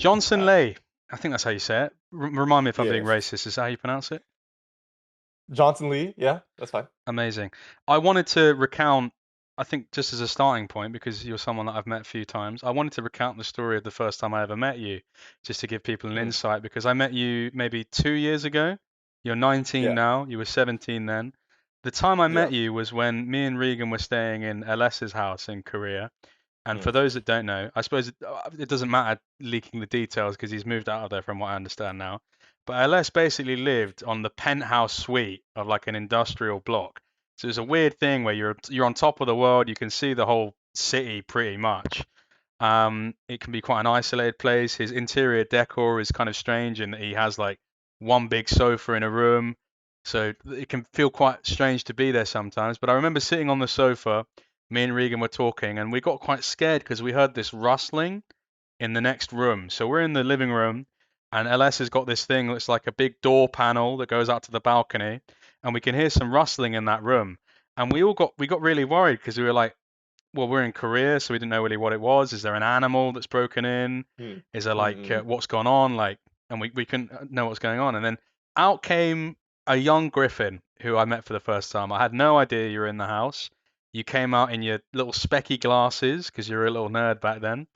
Johnson Uh, Lee. I think that's how you say it. Remind me if I'm being yes. racist. Is that how you pronounce it? Johnson Lee. Yeah, that's fine. Amazing. I wanted to recount, I think just as a starting point, because you're someone that I've met a few times, I wanted to recount the story of the first time I ever met you, just to give people an Mm, insight, because I met you maybe 2 years ago. You're 19 yeah. now, you were 17 then. The time I Yeah. met you was when me and Regan were staying in LS's house in Korea. And Mm, for those that don't know, I suppose it doesn't matter leaking the details because he's moved out of there from what I understand now. But LS basically lived on the penthouse suite of like an industrial block. So it's a weird thing where you're on top of the world, you can see the whole city pretty much. It can be quite an isolated place. His interior decor is kind of strange in that he has like one big sofa in a room. So it can feel quite strange to be there sometimes. But I remember sitting on the sofa, me and Regan were talking, and we got quite scared because we heard this rustling in the next room. So we're in the living room, and LS has got this thing that's like a big door panel that goes out to the balcony, and we can hear some rustling in that room. And we got really worried because we were like, well, we're in Korea, so we didn't know really what it was. Is there an animal that's broken in? mm, Is there mm, like mm. what's gone on? Like, and we couldn't know what's going on. And then out came a young Gryffinn who I met for the first time. I had no idea you were in the house. You came out in your little specky glasses because you were a little nerd back then,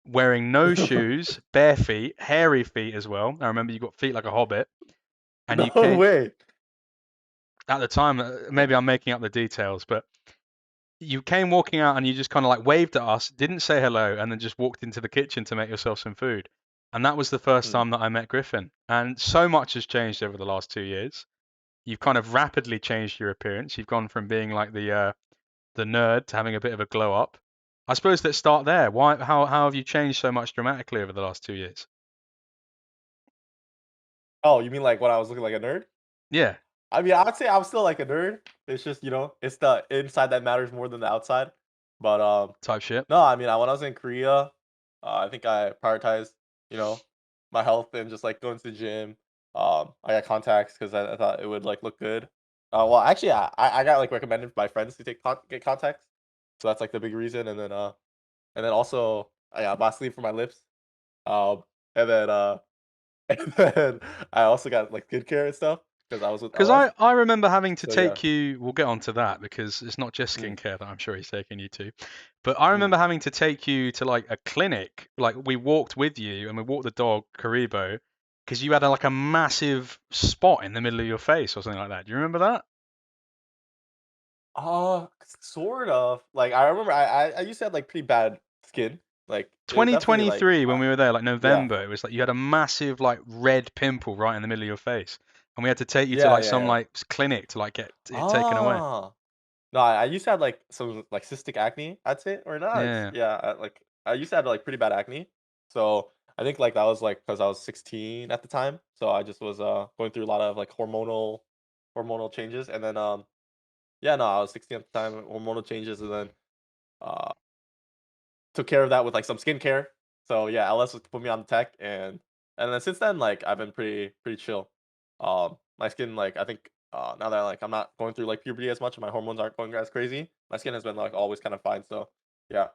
wearing no shoes, bare feet, hairy feet as well. I remember you got feet like a hobbit, and you No came way. at the time. Maybe I'm making up the details, but you came walking out and you just kind of like waved at us, didn't say hello, and then just walked into the kitchen to make yourself some food. And that was the first Mm. time that I met Gryffinn. And so much has changed over the last 2 years. You've kind of rapidly changed your appearance. You've gone from being like the nerd to having a bit of a glow up. I suppose let's start there. Why? How have you changed so much dramatically over the last 2 years? Oh, you mean like when I was looking like a nerd? Yeah, I mean, I would say I'm still like a nerd. It's just, it's the inside that matters more than the outside. But type shit. no, I mean, when I was in Korea, I think I prioritized, you know, my health and just like going to the gym. I got contacts because I thought it would like look good. Well, actually, I got like recommended by friends to get contacts, so that's like the big reason. And then also I bought sleep for my lips. Um, and then and then I also got like good care and stuff because I was with Because LS. I remember having to So yeah. take you, we'll get onto that because it's not just Mm, skincare that I'm sure he's taking you to. But I mm. remember having to take you to like a clinic. Like we walked with you and we walked the dog, Karibo, because you had like a massive spot in the middle of your face or something like that. Do you remember that? Uh, sort of. Like I remember I used to have like pretty bad skin. Like it was definitely like 2023 when we were there, like yeah. November, it was like you had a massive like red pimple right in the middle of your face. And we had to take you to Yeah, like yeah, some yeah. like clinic to like get it taken away. Ah. No, I used to have like some like cystic acne, I'd say, or not. It's Yeah. yeah, like I used to have like pretty bad acne. So I think like that was like because I was 16 at the time. So I just was going through a lot of like hormonal changes. And then yeah, no, I was 16 at the time, hormonal changes, and then uh took care of that with like some skincare. So yeah, LS put me on the tech, and then since then like I've been pretty chill. My skin like I think now that like I'm not going through like puberty as much and my hormones aren't going as crazy, my skin has been like always kind of fine. So yeah.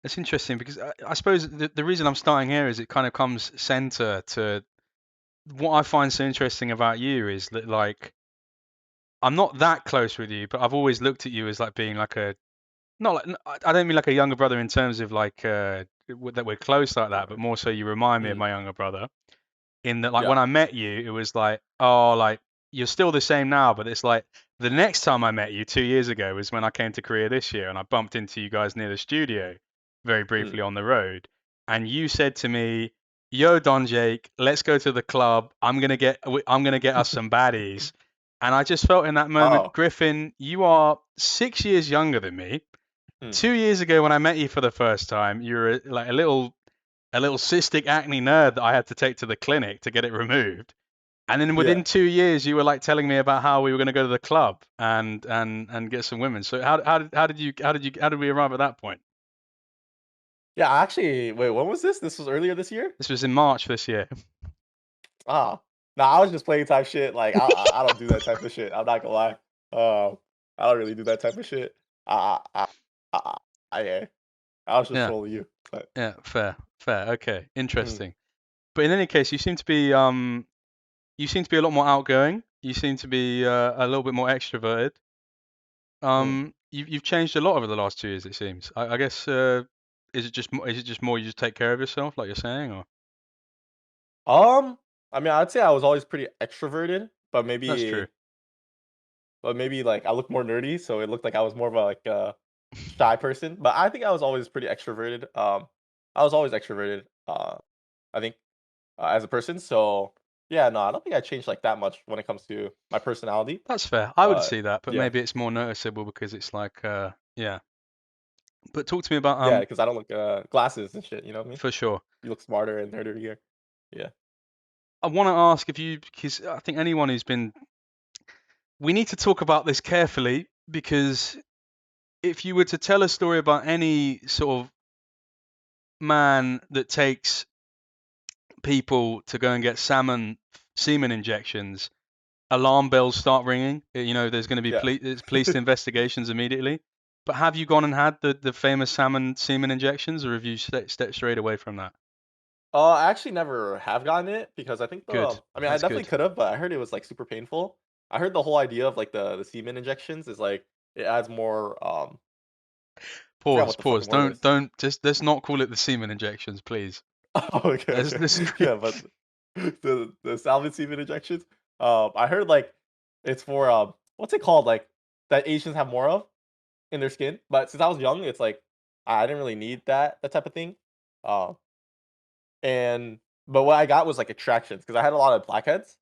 It's interesting because I suppose the reason I'm starting here is it kind of comes center to what I find so interesting about you is that like I'm not that close with you, but I've always looked at you as like being like a not like I don't mean like a younger brother in terms of like that we're close like that, but more so you remind me of Mm, my younger brother in that like yeah. when I met you, it was like oh like you're still the same now, but it's like the next time I met you 2 years ago was when I came to Korea this year and I bumped into you guys near the studio very Mm, briefly on the road, and you said to me, "Yo, DonJake, let's go to the club. I'm gonna get us some baddies." And I just felt in that moment, oh. Gryffinn, you are 6 years younger than me. Mm, 2 years ago, when I met you for the first time, you were like a little cystic acne nerd that I had to take to the clinic to get it removed. And then yeah. within 2 years, you were like telling me about how we were going to go to the club and get some women. So how did we arrive at that point? Yeah, actually, wait, when was this? This was earlier this year? This was in March this year. Ah. Nah, I was just playing type shit. Like I don't do that type of shit. I'm not gonna lie. I don't really do that type of shit. I, I, I, yeah. I was just Yeah, trolling you. But yeah, fair, fair. Okay, mm, interesting. But in any case, you seem to be a lot more outgoing. You seem to be a little bit more extroverted. mm. You've changed a lot over the last 2 years, it seems. I guess is it just more you just take care of yourself, like you're saying, or Um, I mean, I'd say I was always pretty extroverted, that's true. but maybe like I look more nerdy, so it looked like I was more of a like a shy person. But I think I was always pretty extroverted. I was always extroverted. I think as a person. So yeah, no, I don't think I changed like that much when it comes to my personality. That's fair. I would But see that, but yeah, maybe it's more noticeable because it's like yeah. But talk to me about yeah, because I don't look glasses and shit. You know what I mean? for sure. You look smarter and nerdier. Yeah, I want to ask if you, because I think anyone who's been, we need to talk about this carefully because if you were to tell a story about any sort of man that takes people to go and get semen injections, alarm bells start ringing. You know, there's going to be yeah. police investigations immediately. But have you gone and had the famous salmon semen injections, or have you stepped straight away from that? I actually never have gotten it because I think Good. I mean, I That's definitely good. could have, but I heard it was like super painful. I heard the whole idea of like the semen injections is like it adds more. I forgot Pause. what the fucking Pause. word Don't is. don't just let's not call it the semen injections, please. Oh, okay, Let's okay, let's yeah, but the salmon semen injections. I heard like it's for what's it called like that Asians have more of in their skin. But since I was young, it's like I didn't really need that type of thing. Um, And but what I got was, like, attractions because I had a lot of blackheads,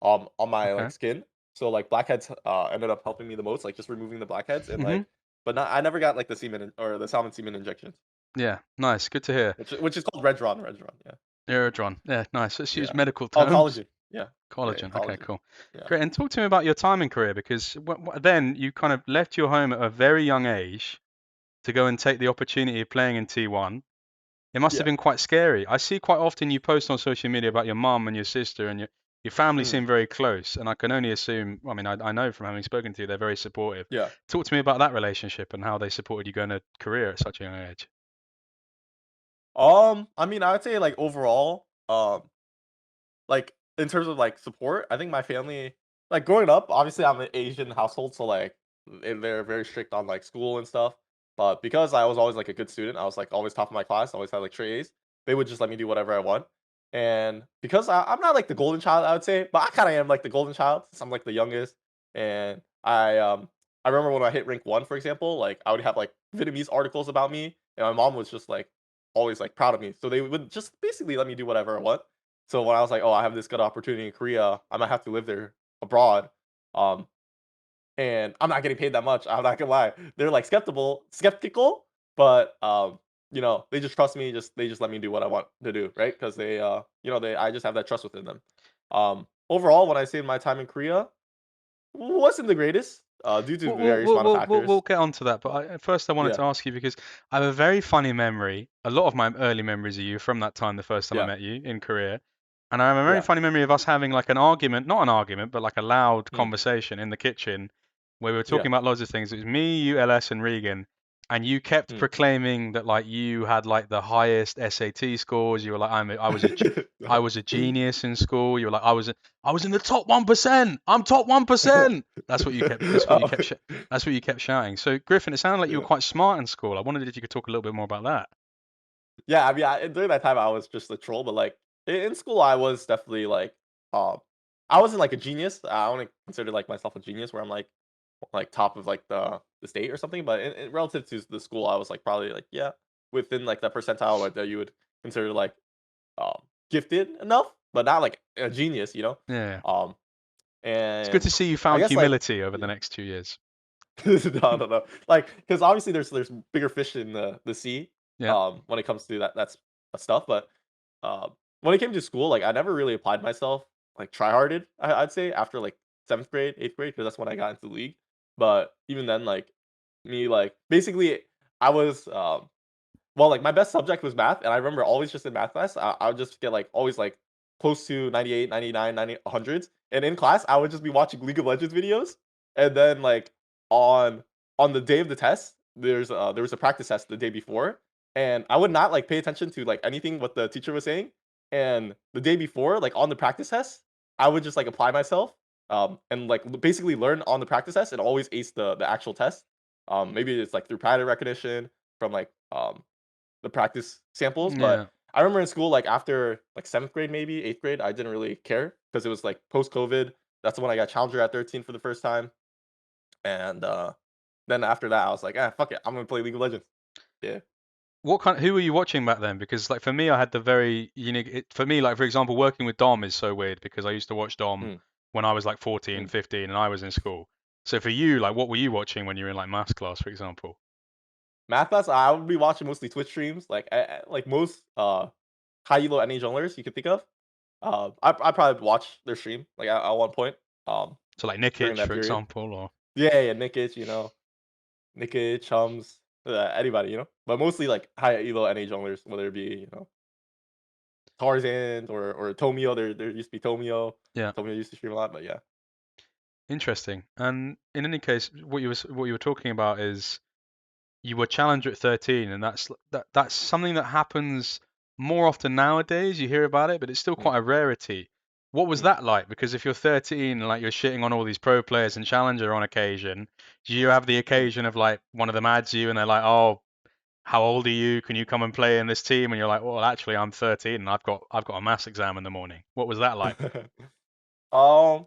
on my, like, okay. skin. So, like, blackheads, ended up helping me the most, like, just removing the blackheads and, Mhm. like but not I never got, like, the semen in or the salmon semen injections, Yeah. Nice. Good to hear. which is called Redron, yeah. Aerodron. Yeah. Nice. Let's use Yeah. medical Oh, terms. collagen. Yeah. Yeah, Collagen. Okay. collagen. Cool. Yeah. Great. And talk to me about your time in Korea because then you kind of left your home at a very young age to go and take the opportunity of playing in T1. It must have Yeah. been quite scary. I see quite often you post on social media about your mum and your sister and your family Mhm. seem very close. And I can only assume, I mean, I know from having spoken to you, they're very supportive. Yeah. Talk to me about that relationship and how they supported you going to Korea at such a young age. I mean, I would say, like, overall, like, in terms of, like, support, I think my family like, growing up, obviously, I'm an Asian household, so, like, they're very strict on, like, school and stuff, but because I was always, like, a good student, I was, like, always top of my class, always had, like, straight A's, they would just let me do whatever I want, and because I'm not, like, the golden child, I would say, but I kinda am, like, the golden child since I'm, like, the youngest, and I remember when I hit rank 1, for example, like, I would have, like, Vietnamese articles about me, and my mom was just, like, always, like, proud of me, so they would just basically let me do whatever I want. So when I was like, "Oh, I have this good opportunity in Korea, I might have to live there abroad," um, and I'm not getting paid that much, I'm not gonna lie. They're, like, skeptical, but, they just trust me, they just let me do what I want to do, right? Because they I just have that trust within them. Overall, when I say my time in Korea, wasn't the greatest, due to various amount of We'll factors, get onto that, but but at first I wanted yeah, to ask you because I have a very funny memory. A lot of my early memories of you from that time, the first time I yeah, met you in Korea, and I have a very yeah, funny memory of us having like an argument, not an argument, but like a loud mm, conversation in the kitchen where we were yeah, talking about loads of things. It was me, you, LS, and Regan, and you kept mm. proclaiming that like you had like the highest SAT scores. You were like, I was a genius in school. You were like, I was in the top 1%. I'm top 1%. That's what you kept. Oh, That's what you kept shouting. So Gryffinn, it sounded like you were yeah. quite smart in school. I wondered if you could talk a little bit more about that. Yeah, I mean, during that time, I was just a troll, but like in school, I was definitely like, I wasn't like a genius. I only consider like myself a genius, where I'm like top of like the state or something. But relative to the school, I was like probably like yeah within like that percentile that you would consider like gifted enough, but not like a genius, you know. Yeah, Um, it's good and to see you I found guess like humility over the yeah. next 2 years. No, no, no. Like, because obviously there's bigger fish in the sea, Yeah. when it comes to that's stuff. But when it came to school, like I never really applied myself, like try harded. I'd say after like 7th grade, 8th grade, because that's when I got into the league. But even then, like me, like basically, I was well, like my best subject was math, and I remember always just in math class, I would just get like always like close to 98, 99, 90, 100s. And in class, I would just be watching League of Legends videos. And then like on on the day of the test, there was a practice test the day before. and I would not, like, pay attention to, like, anything what the teacher was saying, and the day before, like, on the practice test, I would just, like, apply myself, and, like, basically learn on the practice test and always ace the actual test. Maybe it's, like, through pattern recognition from, like, the practice samples, but Yeah. I remember in school, like, after, like, 7th grade, maybe 8th grade, I didn't really care because it was, like, post-COVID. That's when I got challenger at 13 for the first time, and, then after that, I was like, "Ah, fuck it, I'm gonna play League of Legends." Yeah. Who were you watching back then? Because like for me, I had the very unique. For me, like for example, working with Dom is so weird because I used to watch Dom Mm, when I was like 14, mm. 15, and I was in school. So for you, like, what were you watching when you were in like maths class, for example? Math class, I would be watching mostly Twitch streams, like, like most, high elo NA junglers you could think of. I probably watch their stream, like, at one point, um, So like during Nickich, that for period. example, or Yeah, yeah, Nickich, Nickich, Chums, anybody, but mostly, like, high elo NA junglers, whether it be, Tarzan or Tomio. There used to be Tomio. yeah. Tomio used to stream a lot, but yeah. Interesting. And in any case, what you were talking about is you were challenger at 13, and that's something that happens more often nowadays. You hear about it, but it's still Mm, quite a rarity. What was mm, that like? Because if you're 13 and like you're shitting on all these pro players and challenger on occasion, do you have the mm. occasion of like one of them adds you and they're like, "Oh, how old are you? Can you come and play in this team?" And you're like, "Well, actually, I'm 13 and I've got a maths exam in the morning." What was that like? Um,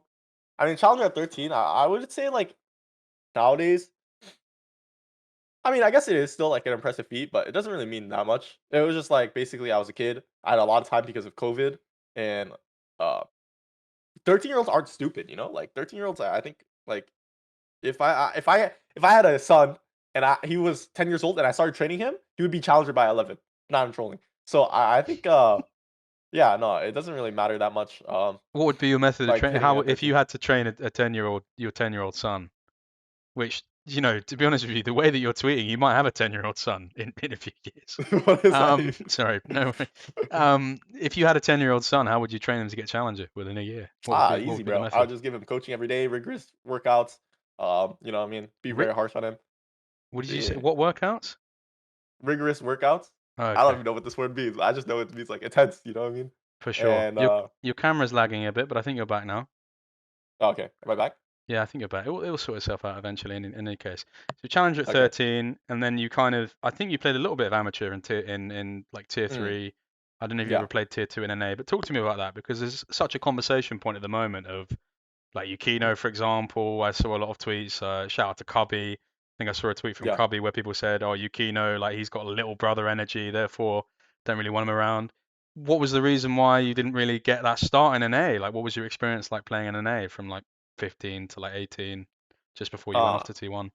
I mean, challenger at 13, I would say, like, nowadays, I mean, I guess it is still, like, an impressive feat, but it doesn't really mean that much. It was just, like, basically, I was a kid. I had a lot of time because of COVID, and, uh, 13-year-olds aren't stupid, Like, 13-year-olds, I think, like, if I had a son and he was 10 years old and I started training him, he would be challenger by 11. Not even trolling. So I think, yeah, no, it doesn't really matter that much, What would be your method of like, training? hitting How at if you 13. had to train a 10-year-old, your 10-year-old son? Which, to be honest with you, the way that you're tweeting, you might have a 10-year-old son in a few years. What is that even? Sorry, no way. If you had a 10-year-old son, how would you train him to get challenger within a year? What Easy, would be the bro. I'll method? just give him coaching every day, rigorous workouts. You know what I mean? Be Ri very harsh on him. what did you say? Yeah. What workouts? Rigorous workouts. Oh, I don't okay, even know what this word means. I just know it means, like, intense, you know what I mean? for sure. And, Your camera's lagging a bit, but I think you're back now. oh, okay. Am I back? Yeah, I think you're back. It'll sort itself out eventually. In any case, so challenger at Okay. 13, and then you kind of, I think you played a little bit of amateur in like tier Mm, three. I don't know if you yeah. ever played tier two in NA, but talk to me about that because there's such a conversation point at the moment of like Mm, Yukino, for example. I saw a lot of tweets. Shout out to Cubby. I think I saw a tweet from yeah. Cubby where people said, "Oh, Yukino, like he's got a little brother energy, therefore don't really want him around." What was the reason why you didn't really get that start in NA? Like, what was your experience like playing in NA from like 15 to like 18, just before you went off Uh to T1?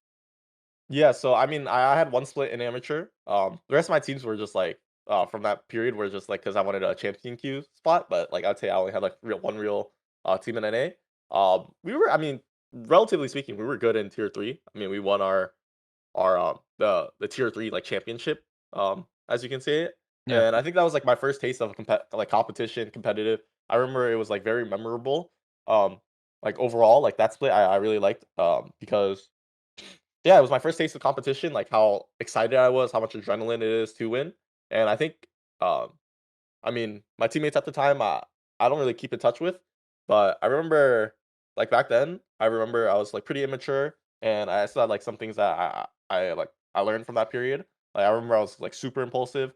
Yeah, so I mean, I had one split in amateur. The rest of my teams were just like, from that period were just like because I wanted a champion queue spot, but like I'd say I only had like one real team in NA. We were, I mean, relatively speaking, we were good in tier three. I mean, we won our the tier three like championship, as you can say it. Yeah, And I think that was like my first taste of like competition, competitive. I remember it was like very memorable. Um, like overall, like that split I really liked because yeah, it was my first taste of competition, like, how excited I was, how much adrenaline it is to win, and I think, um, I mean, my teammates at the time, I don't really keep in touch with, but I remember, like, back then, I remember I was, like, pretty immature, and I still had, like, some things that I learned from that period. Like, I remember I was, like, super impulsive,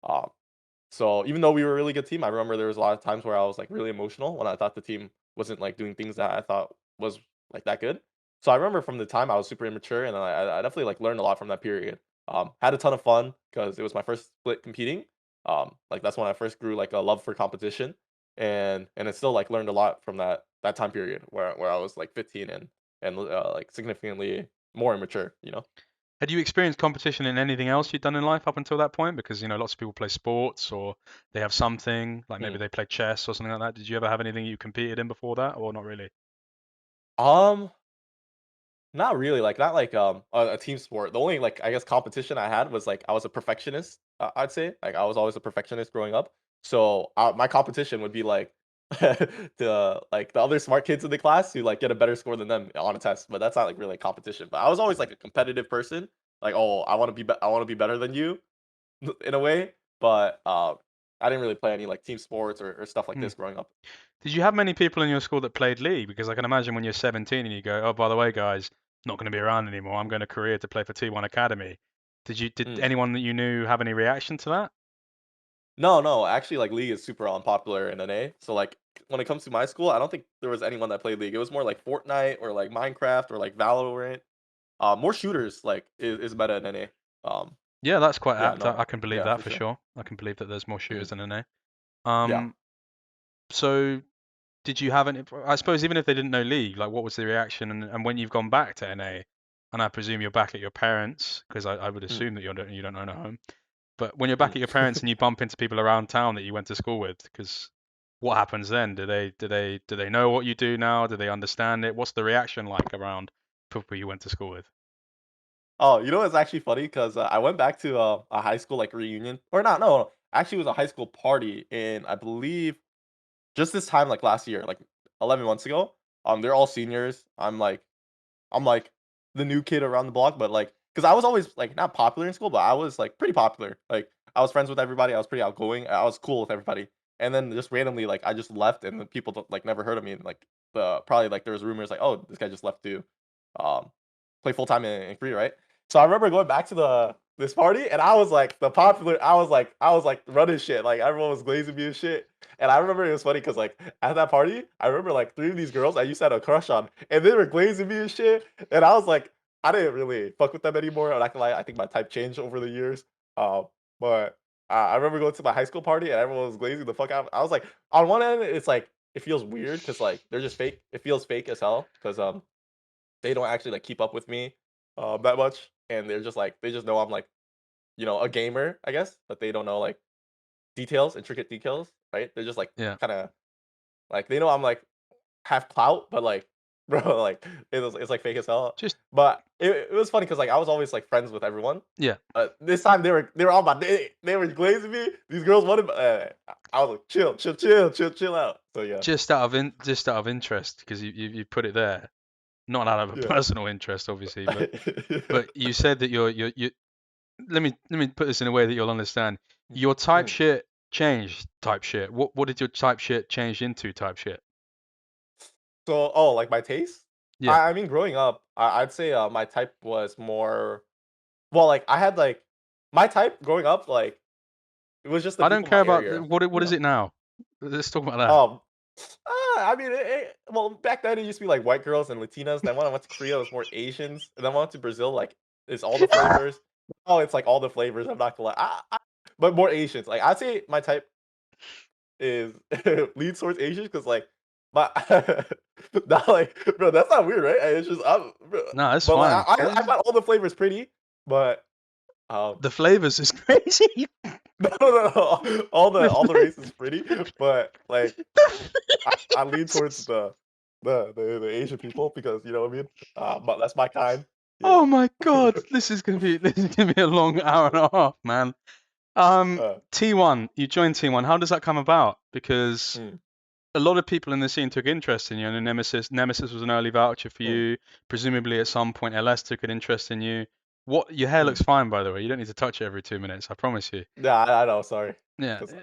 um, so even though we were a really good team, I remember there was a lot of times where I was, like, really emotional when I thought the team wasn't, like, doing things that I thought was, like, that good. So I remember from the time I was super immature, and I definitely, like, learned a lot from that period. Had a ton of fun because it was my first split competing. Like, that's when I first grew, like, a love for competition, and I still, like, learned a lot from that time period where I was, like, 15 and like, significantly more immature, you know? had you experienced competition in anything else you'd done in life up until that point? Because lots of people play sports or they have something like maybe Mm. they play chess or something like that. Did you ever have anything you competed in before that, or not really? Um Not really, like, not like, a team sport. The only, like, I guess, competition I had was, like, I was a perfectionist, I'd say. Like, I was always a perfectionist growing up. So, my competition would be, like, the other smart kids in the class who, like, get a better score than them on a test, but that's not, like, really a competition. But I was always, like, a competitive person. Like, "Oh, I wanna be better than you." in a way, but I didn't really play any like team sports or stuff like Hmm. this growing up. Did you have many people in your school that played league? Because I can imagine when you're 17 and you go, oh, by the way, guys, not going to be around anymore. I'm going to Korea to play for T1 Academy. Did Mm. anyone that you knew have any reaction to that? No, no, actually, like League is super unpopular in NA. So like when it comes to my school, I don't think there was anyone that played League. It was more like Fortnite or like Minecraft or like Valorant. More shooters like is meta in NA. Yeah, that's quite Yeah, apt. I no, can believe yeah, that for for sure. sure. I can believe that there's more Mm. shooters than an A. Yeah. Um, so did you have any? I suppose even if they didn't know League, like what was the reaction? And when you've gone back to NA, and I presume you're back at your parents, because I would Mm. assume that you don't own a home. But when you're back Mm. at your parents and you bump into people around town that you went to school with, because what happens then? Do they know what you do now? Do they understand it? What's the reaction like around people you went to school with? Oh, you know, it's actually funny because I went back to a high school like reunion, or not? No, actually, it was a high school party in I believe just this time like last year, like 11 months ago. They're all seniors. I'm like the new kid around the block, but like, cause I was always like not popular in school, but I was like pretty popular. Like I was friends with everybody. I was pretty outgoing. I was cool with everybody. And then just randomly, like I just left, and the people like never heard of me. And like probably like there was rumors like, oh, this guy just left to um play full time in Korea, right? So I remember going back to this party, and I was like the popular. I was like running shit. Like everyone was glazing me and shit. And I remember it was funny because like at that party, I remember like three of these girls I used to have a crush on, and they were glazing me and shit. And I was like, I didn't really fuck with them anymore. I'm not gonna lie, I think my type changed over the years. But I remember going to my high school party and everyone was glazing the fuck out. I was like, on one end, it's like it feels weird because like they're just fake. It feels fake as hell because they don't actually like keep up with me that much, and they're just like they just know I'm like a gamer, I guess, but they don't know like details, intricate details, right? They're just like Yeah, kind of like they know I'm like have clout, but like, bro, like it's like fake as hell. just But it was funny because like I was always like friends with everyone. yeah, This time they were on my they were glazing me. These girls wanted. I was like, chill, chill, chill, chill, chill out. So yeah, just out of interest because you put it there, not out of a yeah. personal interest, obviously, but you said that you let me put this in a way that you'll understand. Your type Mm. shit changed type shit. What did your type shit change into type shit? So like my taste. Yeah. I mean, growing up, I'd say my type was more. Well, like I had like my type growing up, like it was just the I don't people in care my about area. what You is know. it now? Let's talk about that. Um, I mean, well, back then it used to be like white girls and Latinas. Then when I went to Korea, it was more Asians. And then when I went to Brazil, like it's all the flavors. Oh, it's like all the flavors. I'm not gonna lie, but more Asians. Like I'd say my type is lead towards Asian because like my not like bro, that's not weird, right? It's just bro, No, it's but like fine. I find all the flavors pretty, but um The flavors is crazy. no, no, no, no. All the races pretty, but like I lean towards flavors. the Asian people because you know what I mean. But that's my kind. Yeah. Oh my god, this is gonna be a long hour and a half, man. uh, T1, you joined T1. How does that come about? Because mm, a lot of people in the scene took interest in you, and Nemesis was an early voucher for mm. you. Presumably, at some point, LS took an interest in you. What? Your hair Mm. looks fine, by the way. You don't need to touch it every 2 minutes. I promise you. Yeah, I know. Sorry, Yeah. because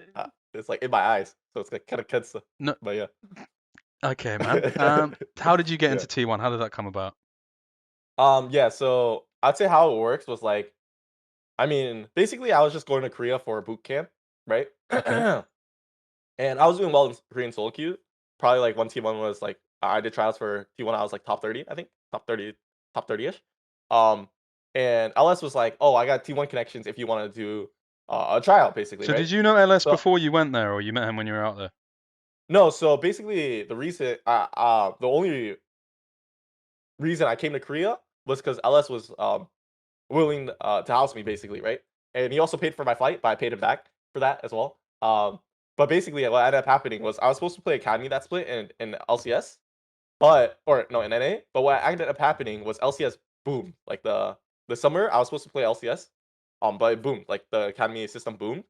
it's like in my eyes, so it's like kind of cuts. No. But yeah. Okay, man. How did you get Yeah. into T1? How did that come about? Yeah. So I'd say how it works was like, I mean, basically, I was just going to Korea for a boot camp, right? Okay. And I was doing well in Korean solo queue. Probably like one T1 was like I did trials for T1. I was like top 30, I think top 30, top 30ish. Um, and LS was like, oh, I got T1 connections if you want to do a tryout, basically, So right? did you know LS So before you went there, or you met him when you were out there? no, so basically the only reason I came to Korea was because LS was willing to house me basically, right? And he also paid for my flight, but I paid him back for that as well. But basically, what ended up happening was I was supposed to play Academy that split in LCS, but or no in NA. But what ended up happening was LCS boomed. Like the summer, I was supposed to play LCS, but it boomed. Like the Academy system boomed.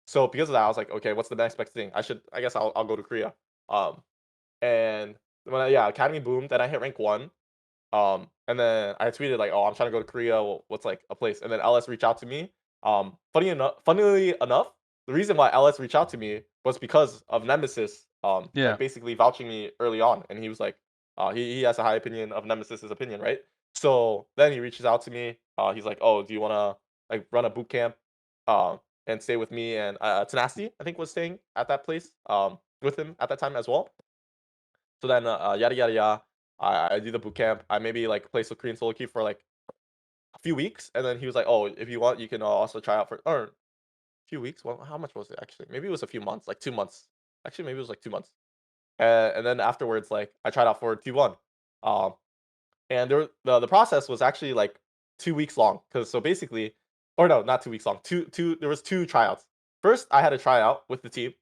So because of that, I was like, okay, what's the next best thing? I guess I'll go to Korea. Um, and yeah, Academy boomed. Then I hit rank one. And then I tweeted like, "Oh, I'm trying to go to Korea. What's like a place?" And then LS reached out to me. Funnily enough, the reason why LS reached out to me was because of Nemesis, Yeah. like basically vouching me early on, and he was like, he has a high opinion of Nemesis's opinion, right? So then he reaches out to me. He's like, "Oh, do you wanna like run a boot camp, and stay with me?" And Tenacity, I think, was staying at that place, with him at that time as well. So then, yada yada yada. I do the boot camp. I maybe like play some Korean solo queue for like a few weeks, and then he was like, "Oh, if you want, you can also try out for or few weeks. Well, how much was it actually? Maybe it was a few months, like 2 months. Actually, maybe it was like 2 months. And then afterwards, like I tried out for T1. Um, and the process was actually like 2 weeks long. Cause so basically, or no, not 2 weeks long. There was two tryouts. First, I had a tryout with the team,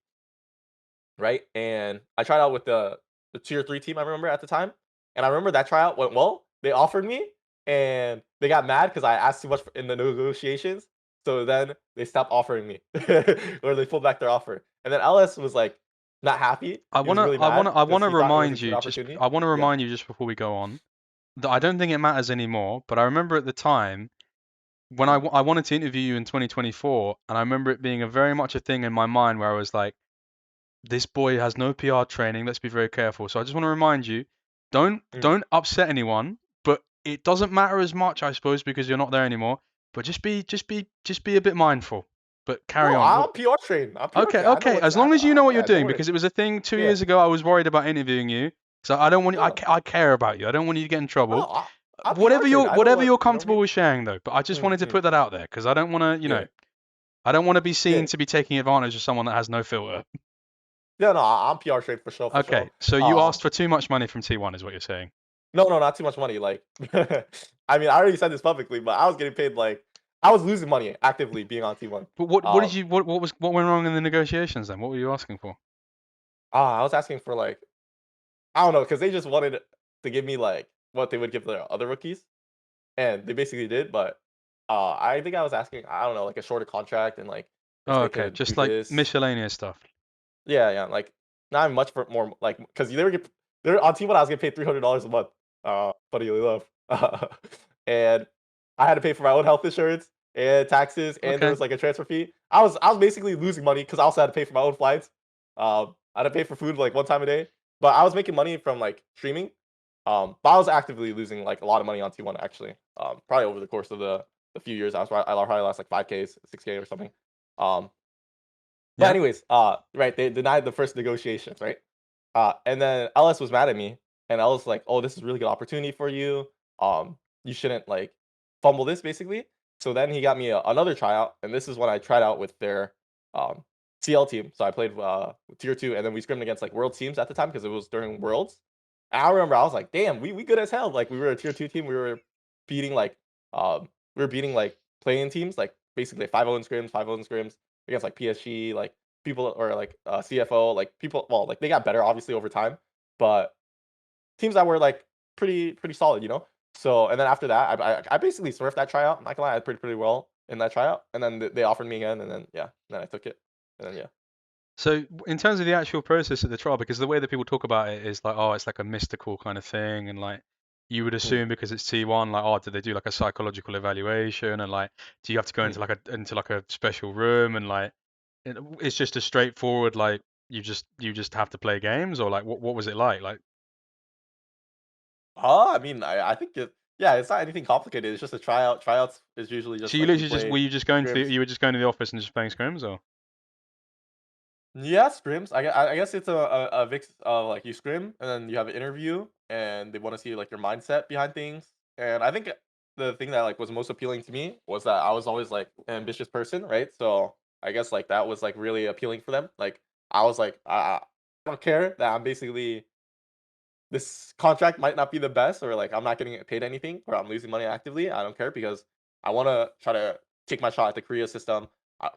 right? And I tried out with the tier three team I remember at the time. And I remember that tryout went well. They offered me and they got mad because I asked too much in the negotiations. So then they stopped offering me or they pulled back their offer. And then LS was like not happy. I He was wanna really I mad wanna I because wanna he thought it was a remind good you just opportunity. I wanna Yeah. remind you just before we go on that I don't think it matters anymore. But I remember at the time when Mm, I wanted to interview you in 2024, and I remember it being a very much a thing in my mind where I was like, this boy has no PR training. Let's be very careful. So I just want to remind you, mm. don't upset anyone. But it doesn't matter as much, I suppose, because you're not there anymore. But just be a bit mindful. But carry No, on. I'm PR trained. I'm PR Okay, trained. I know okay. what's As long as you know what you're yeah, don't doing, worry. because it was a thing two Yeah. years ago. I was worried about interviewing you, so I don't want you. No. I care about you. I don't want you to get in No, trouble. I'm PR trained. I know Whatever what you're you know what I comfortable mean? with sharing, though. But I just wanted to Mm. put that out there because I don't want to, Yeah. I don't want to be Yeah. seen to be taking advantage of someone that has no filter. Yeah, no, I'm PR trained for sure, for Okay, sure. so you Um, asked for too much money from T1, is what you're saying. no, no, not too much money. Like, I mean, I already said this publicly, but I was getting paid like I was losing money actively being on T1. But Um, what went wrong in the negotiations then? What were you asking for? I was asking for like I don't know because they just wanted to give me like what they would give their other rookies, and they basically did. But I think I was asking I don't know like a shorter contract and like if Oh, they okay, could do just like this. miscellaneous stuff. Yeah, yeah, like not much for more like because they're on T1 I was getting paid $300 a month. Funny enough, and I had to pay for my own health insurance and taxes, and there Okay. was like a transfer fee. I was basically losing money because I also had to pay for my own flights. I had to pay for food like one time a day, but I was making money from like streaming. But I was actively losing like a lot of money on T1 actually. Probably over the course of the few years, I probably lost like 5K, 6K or something. Um, but Yeah. anyways, right, they denied the first negotiations, right? And then LS was mad at me, and I was like, "Oh, this is a really good opportunity for you. You shouldn't like fumble this, basically." So then he got me another tryout, and this is when I tried out with their CL team. So I played tier two, and then we scrimmed against like world teams at the time because it was during worlds. And I remember I was like, "Damn, we good as hell!" Like we were a tier two team. Beating like we were beating like playing teams, like basically 5-0 in scrims, 5-0 in scrims against like PSG, like people or like CFO, like people. Well, like they got better obviously over time, but teams that were like pretty solid, you know. So and then after that, I basically surfed that tryout. I'm not gonna lie, I did pretty well in that tryout, and then they offered me again, and then yeah, then I took it, and then yeah. So in terms of the actual process of the trial, because the way that people talk about it is like, oh, it's like a mystical kind of thing, and like you would Hmm. assume because it's T1, like, oh, did they do like a psychological evaluation, and like, do you have to go Hmm. into like a special room, and like, it's just a straightforward like you just have to play games, or like what was it like? Like, I mean, I think yeah, it's not anything complicated. It's just a tryout. Tryouts is usually so just you like you literally just play scrims. you were just going to the office and just playing scrims, or Yeah, scrims. I guess it's a mix of like you scrim and then you have an interview and they want to see like your mindset behind things. And I think the thing that like was most appealing to me was that I was always like an ambitious person, right? So I guess like that was like really appealing for them. Like I was like I don't care that I'm basically this contract might not be the best or like I'm not getting paid anything or I'm losing money actively. I don't care because I want to try to take my shot at the Korea system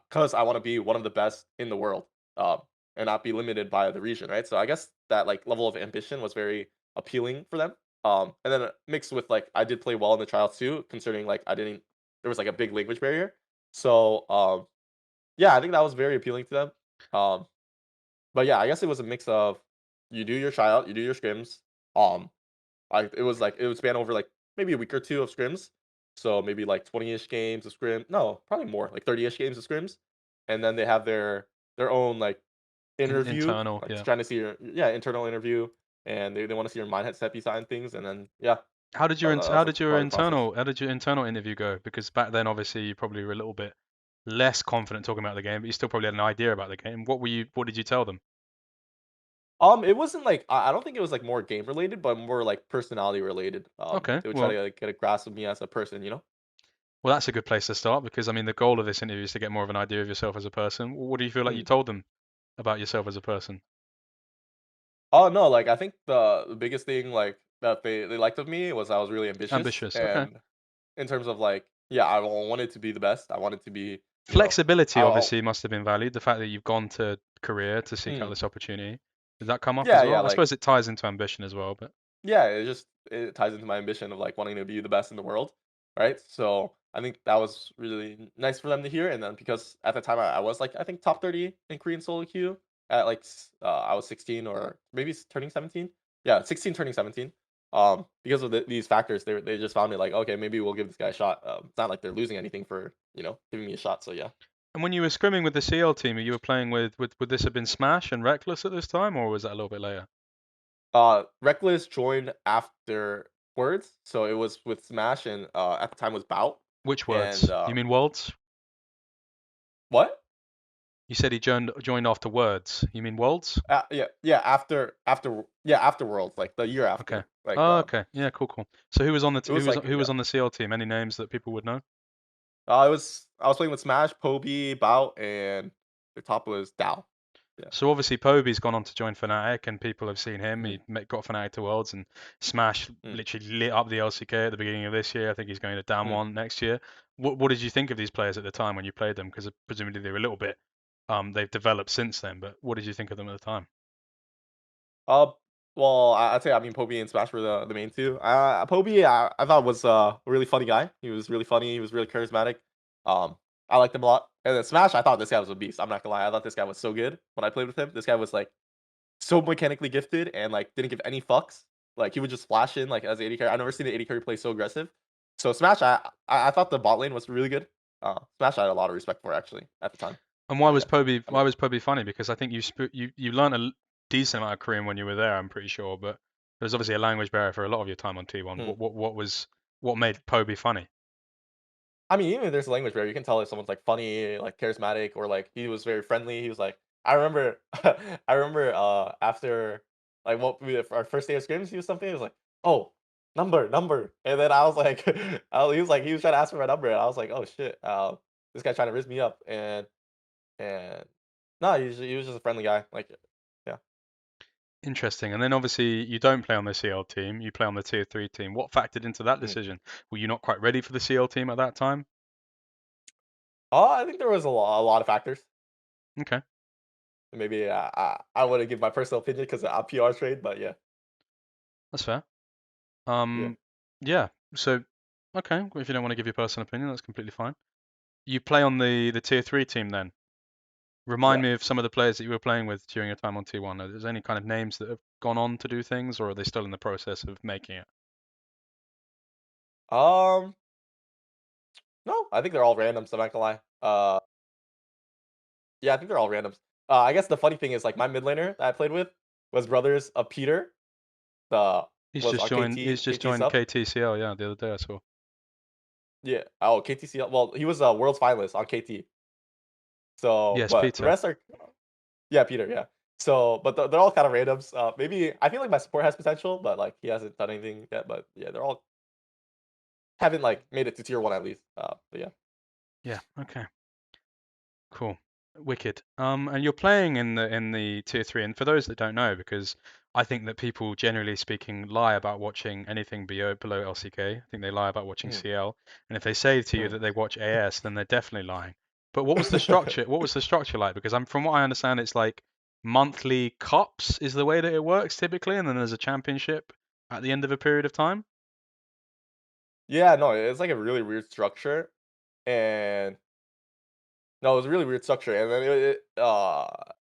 because I want to be one of the best in the world um, and not be limited by the region, right? So I guess that like level of ambition was very appealing for them. And then mixed with like I did play well in the trials too, considering like I didn't there was like a big language barrier. So yeah, I think that was very appealing to them. Um, but yeah, I guess it was a mix of you do your tryout, you do your scrims. Um, it was like it would span over like maybe a week or two of scrims. So maybe like 20-ish games of scrim. No, probably more, like 30-ish games of scrims. And then they have their own like interview, Internal, like yeah. trying to see your internal interview, and they want to see your mindset behind things, and then yeah, that's part of the process. How did your internal interview go? Because back then, obviously, you probably were a little bit less confident talking about the game, but you still probably had an idea about the game. What did you tell them? It wasn't like I don't think it was like more game related, but more like personality related. Okay, They would try well, to like, get a grasp of me as a person, you know. that's a good place to start because I mean, the goal of this interview is to get more of an idea of yourself as a person. What do you feel like you Hmm. told them about yourself as a person? Oh no, like I think the biggest thing like that they liked of me was I was really ambitious, Ambitious, okay. and in terms of like yeah, I wanted to be the best. I wanted to be, you know, Flexibility I obviously must have been valued. The fact that you've gone to career to seek out mm, this opportunity. Did that come up as yeah, yeah, well? I like suppose it ties into ambition as well, but yeah, it ties into my ambition of like wanting to be the best in the world, right? So I think that was really nice for them to hear. And then because at the time I was like I think top 30 in Korean solo queue at like I was 16 or maybe turning 17. Yeah, 16 turning 17. Because of these factors, they just found me like okay, maybe we'll give this guy a shot. It's not like they're losing anything for giving me a shot. So yeah. and when you were scrimming with the CL team, you were playing with would this have been Smash and Reckless at this time, or was that a little bit later? Reckless joined afterwards, so it was with Smash and at the time was Bout Which and words? You mean Worlds? what? You said he joined after Words. You mean Worlds? Yeah, yeah, after Worlds, like the year Okay. after. Like Oh, okay. Yeah, cool, cool. So it was like who yeah. was on the CL team? Any names that people would know? I was playing with Smash, Poby, Bout, and the top was Dow. Yeah. So obviously Poby's gone on to join Fnatic, and people have seen him. Mm, Got Fnatic to Worlds, and Smash mm, literally lit up the LCK at the beginning of this year. I think he's going to mm. Damwon next year. What did you think of these players at the time when you played them? Because presumably they were a little bit they've developed since then. But what did you think of them at the time? Uh, well, I'd say I mean Poby and Smash were the main two. Poby I thought was a really funny guy. He was really funny. He was really charismatic. I liked him a lot. And then Smash, I thought this guy was a beast. I'm not gonna lie. I thought this guy was so good when I played with him. This guy was like so mechanically gifted and like didn't give any fucks. Like he would just flash in like as AD carry. I've never seen an AD carry play so aggressive. So Smash, I thought the bot lane was really good. Smash I had a lot of respect for actually at the time. And So yeah, I Why mean, was Poby funny? Because I think you learned a decent amount of Korean when you were there. I'm pretty sure, but there's obviously a language barrier for a lot of your time on T1. hmm. What made Poby funny? I mean, even if there's a language barrier, you can tell if someone's like funny, like charismatic, or like he was very friendly. He was like, I remember, I remember after like our first day of scrims, he was something. He was like, oh, number, and then I was like, he was trying to ask for my number, and I was like, oh shit, this guy trying to rizz me up, and no, he was just a friendly guy. Like, yeah. Interesting. And then obviously you don't play on the CL team, you play on the tier 3 team. What factored into that Mm. decision? Were you not quite ready for the CL team at that time? I think there was a lot of factors. Okay, Maybe I wouldn't give my personal opinion because I'm PR trade, but yeah, that's fair. yeah, Yeah. So, okay, well, if you don't want to give your personal opinion, that's completely fine. You play on the tier 3 team then. Remind yeah. me of some of the players that you were playing with during your time on T1. Are there any kind of names that have gone on to do things, or are they still in the process of making it? Um, no, I think they're all randoms. I'm not gonna lie. Yeah, I think they're all randoms. I guess the funny thing is like my mid laner that I played with was brothers of Peter. The was on He's just KT joined sub. KTCL, yeah, the other day I saw. Yeah. Oh, KTCL. Well, he was a world's finalist on KT. So, Yes, but the Peter. rest are yeah, Peter. Yeah. So, but they're all kind of randoms. Maybe I feel like my support has potential, but like he hasn't done anything yet. But yeah, they're all haven't like made it to tier one at least. But yeah. Yeah, okay. Cool. Wicked. And you're playing in the tier 3, and for those that don't know, because I think that people generally speaking lie about watching anything below LCK. I think they lie about watching Mhm, CL. And if they say to you mhm. that they watch AS, then they're definitely lying. But what was the structure? What was the structure like? Because I'm from what I understand, it's like monthly cups is the way that it works typically, and then there's a championship at the end of a period of time. Yeah, no, it's like a really weird structure, and no, it was a really weird structure, and then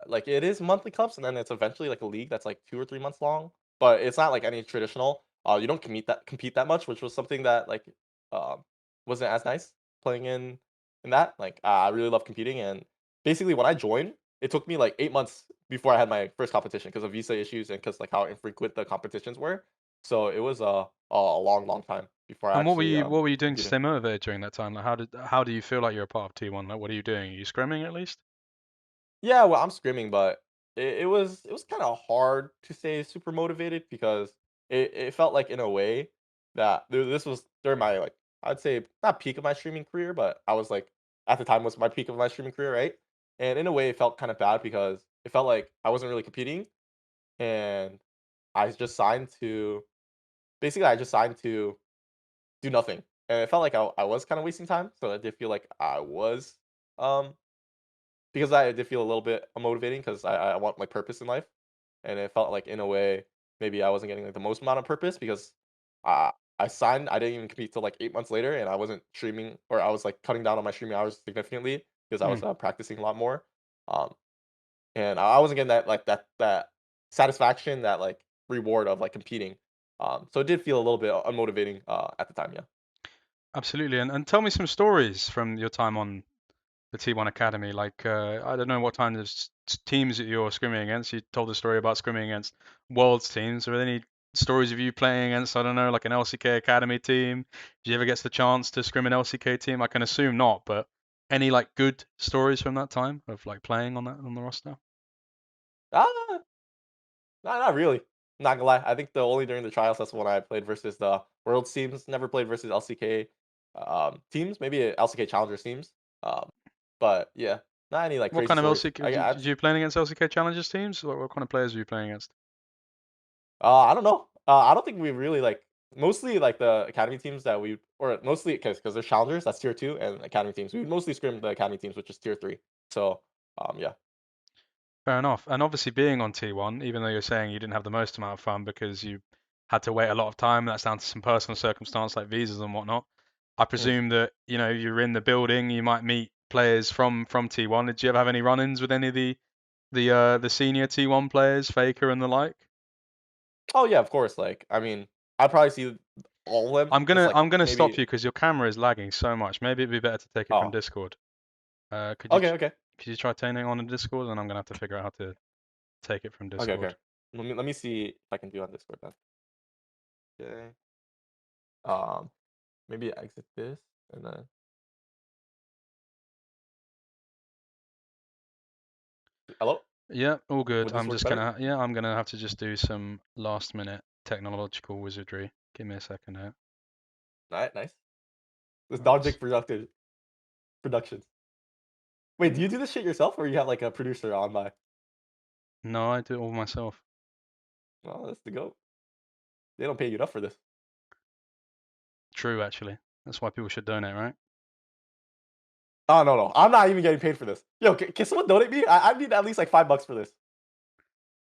like it is monthly cups, and then it's eventually like a league that's like 2 or 3 months long, but it's not like any traditional. You don't compete that much, which was something that like um wasn't as nice playing in that. Like, I really love competing, and basically when I joined, it took me like 8 months before I had my first competition because of visa issues and because like how infrequent the competitions were. So it was a long, long time before I And actually what were you doing to competed. stay motivated during that time? Like how do you feel like you're a part of T1? Like what are you doing? Are you scrimming at least? Yeah, well, I'm screaming, but it was kind of hard to stay super motivated because it felt like in a way that this was during my like I'd say not peak of my streaming career, but I was like at the time was my peak of my streaming career, right? And in a way, it felt kind of bad because it felt like I wasn't really competing, and I just signed to basically I just signed to do nothing, and it felt like I was kind of wasting time. So I did feel like I was um because I did feel a little bit unmotivating because I want, like, purpose in life, and it felt like, in a way, maybe I wasn't getting, like, the most amount of purpose because I signed I didn't even compete till, like, 8 months later, and I wasn't streaming or I was, like, cutting down on my streaming hours significantly because I Hmm. was, practicing a lot more, um, and I wasn't getting that, like, that satisfaction, that, like, reward of, like, competing, so it did feel a little bit unmotivating, at the time, yeah. Absolutely. And tell me some stories from your time on the T1 Academy. Like, I don't know what kind of teams that you're scrimming against. You told the story about scrimming against Worlds teams. Are there any stories of you playing against, I don't know, like an LCK Academy team? Did you ever get the chance to scrim an LCK team? I can assume not, but any like good stories from that time of like playing on that on the roster? Ah! No, not really. Not gonna lie. I think the only during the trials that's when I played versus the world teams. Never played versus LCK teams. Maybe LCK Challengers teams. Um, but yeah, not any like What crazy kind of stories. LCK did you playing against LCK Challengers teams? What kind of players were you playing against? I don't know. I don't think we really like mostly like the academy teams that we or mostly because there's challengers that's tier 2 and academy teams. We mostly scrim the academy teams, which is tier 3. So yeah. Fair enough. And obviously being on T1, even though you're saying you didn't have the most amount of fun because you had to wait a lot of time, that's down to some personal circumstance like visas and whatnot. I Mhm. presume that, you know, you're in the building, you might meet players from T1. Did you ever have any run-ins with any of the senior T1 players, Faker and the like? Oh yeah, of course. Like I mean, I'd probably see all of them. I'm Just gonna like I'm gonna stop maybe. you because your camera is lagging so much. Maybe it'd be better to take it from Oh, Discord. okay, okay. Could you try turning on the Discord and I'm gonna have to figure out how to take it from Okay, okay. Discord. Let me see if I can do on Discord then. Okay. Um, maybe exit this and then hello? Yeah, all good. Would this I'm work just better? gonna, yeah, I'm gonna have to just do some last minute technological wizardry. Give me a second here. Alright, nice. This Right. DonJake productions. Wait, do you do this shit yourself or you have like a producer on by? No, I do it all myself. Oh, that's the goat. They don't pay you enough for this. True, actually. That's why people should donate, right? Oh no, no. I'm not even getting paid for this. Yo, can someone donate me? I need at least like $5 for this.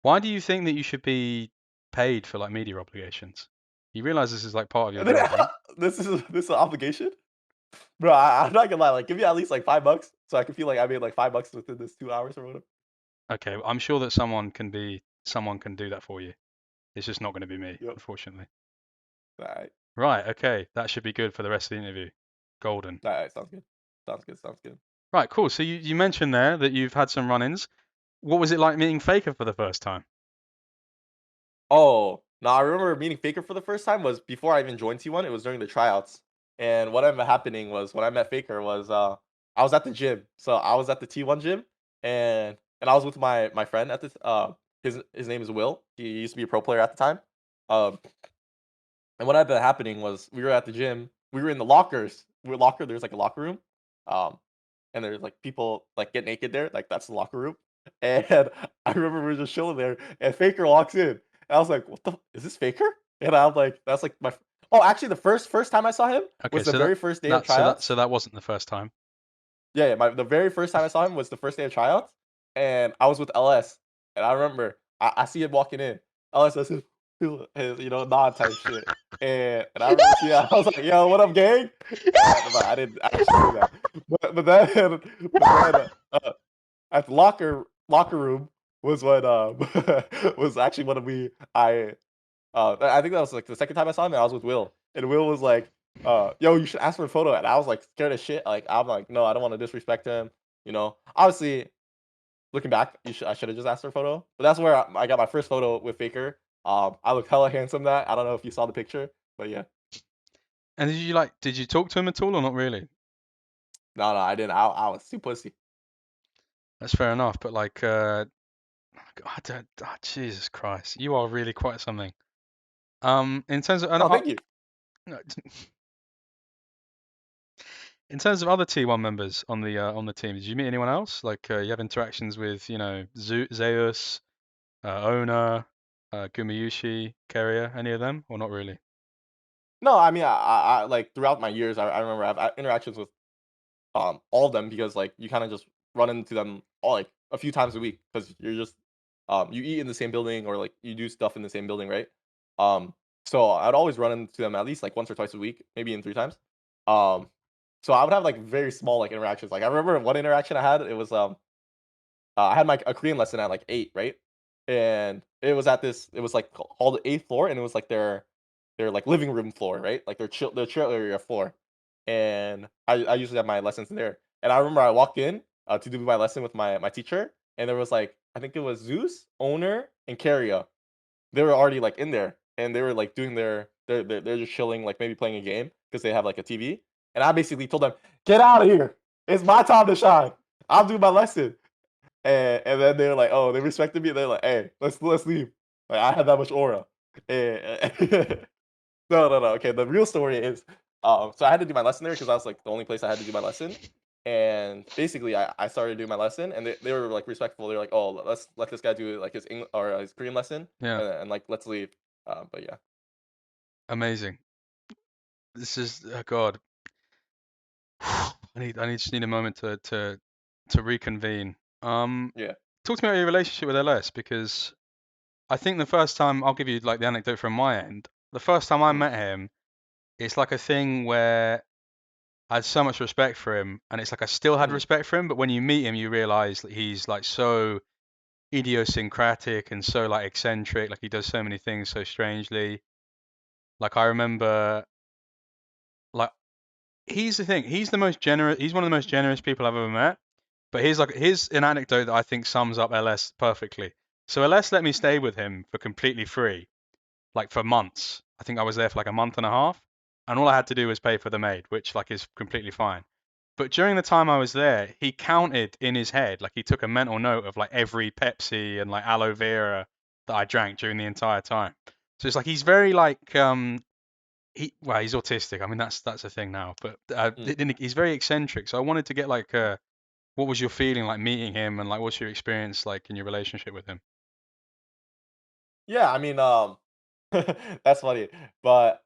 Why do you think that you should be paid for like media obligations? You realize this is like part of your job, right? This is an obligation? Bro, I'm not gonna lie, like give me at least like $5 so I can feel like I made like $5 within this 2 hours or whatever. Okay, I'm sure that someone can do that for you. It's just not going to be me, Yep. unfortunately. Alright. Right, okay, that should be good for the rest of the interview. Golden. Alright, sounds good. Sounds good, sounds good. Right, cool. So you mentioned there that you've had some run-ins. What was it like meeting Faker for the first time? Oh, no, I remember meeting Faker for the first time was before I even joined T1, it was during the tryouts, and what ended up happening was when I met Faker was, I was at the gym. So, I was at the T1 gym, and I was with my friend at this his name is Will. He used to be a pro player at the time. Um, and what ended up happening was we were at the gym, we were in the lockers. There's, like, a locker room, um, and there's, like, people, like, get naked there, like, that's the locker room, and I remember we were just chilling there, and Faker walks in, and I was like, "What the is this Faker?" And I'm like, "That's, like, my" oh, actually, the first time I saw him Okay, was the so very first day of tryouts. that wasn't the first time. Yeah, yeah, the very first time I saw him was the first day of tryouts, and I was with LS, and I remember I see him walking in. LS does his nod type shit, and I remember seeing I was like, "Yo, what up, gang?" But I didn't actually do that. But then at the locker room was when was actually when I think that was like the second time I saw him. And I was with Will, and Will was like. yo, you should ask for a photo. And I was like scared as shit. Like I'm like, no, I don't want to disrespect him. You know, obviously, looking back, I should have just asked for a photo. But that's where I got my first photo with Faker. I looked hella handsome. That I don't know if you saw the picture, but yeah, And did you talk to him at all or not really? no, I didn't. I was too pussy. That's fair enough, but like, I don't, Jesus Christ, you are really quite something. In terms of, Oh, thank you. no, in terms of other T1 members on the team, did you meet anyone else? Like, you have interactions with, Zeus, Ona, Gumayushi, Keria, any of them, or not really? No, I mean, I like throughout my years, I remember I've had interactions with all of them because like you kind of just run into them all like a few times a week because you're just you eat in the same building or like you do stuff in the same building, right? Um, so I'd always run into them at least like once or twice a week, maybe in three times. Um, so I would have like very small like interactions. Like I remember one interaction I had. It was I had my a Korean lesson at like 8, right? And it was at this it was like called the 8th floor and it was like their like living room floor, right? Like their chill area floor. And I usually have my lessons in there. And I remember I walked in to do my lesson with my teacher and there was like I think it was Zeus, Owner, and Carria. They were already like in there and they were like doing they're just chilling like maybe playing a game because they have like a TV. And I basically told them, "Get out of here. It's my time to shine. I'll do my lesson." And then they were like, oh, they respected me. They're like, hey, let's leave. Like I had that much aura. And no, no, no. Okay, the real story is, so I had to do my lesson there because I was like the only place I had to do my lesson. And basically, I started doing my lesson, and they were like respectful. They were like, "Oh, let's let this guy do like his English or his Korean lesson, Yeah, and like let's leave." But yeah, amazing. This is, oh God. I just need a moment to reconvene. yeah, Talk to me about your relationship with LS because I think the first time I'll give you like the anecdote from my end. The first time I mm, met him, it's like a thing where I had so much respect for him, and it's like I still had mm, respect for him. But when you meet him, you realize that he's like so idiosyncratic and so like eccentric. Like he does so many things so strangely. Like I remember, like he's the thing. He's the most generous. He's one of the most generous people I've ever met. But here's an anecdote that I think sums up LS perfectly. So LS let me stay with him for completely free, like for months. I think I was there for like a month and a half, and all I had to do was pay for the maid, which like is completely fine. But during the time I was there, he counted in his head, like he took a mental note of like every Pepsi and like aloe vera that I drank during the entire time. So it's like he's very like he's autistic. I mean that's a thing now, but mm. he's very eccentric. So I wanted to get like what was your feeling like meeting him and like what's your experience like in your relationship with him? Yeah. I mean, that's funny, but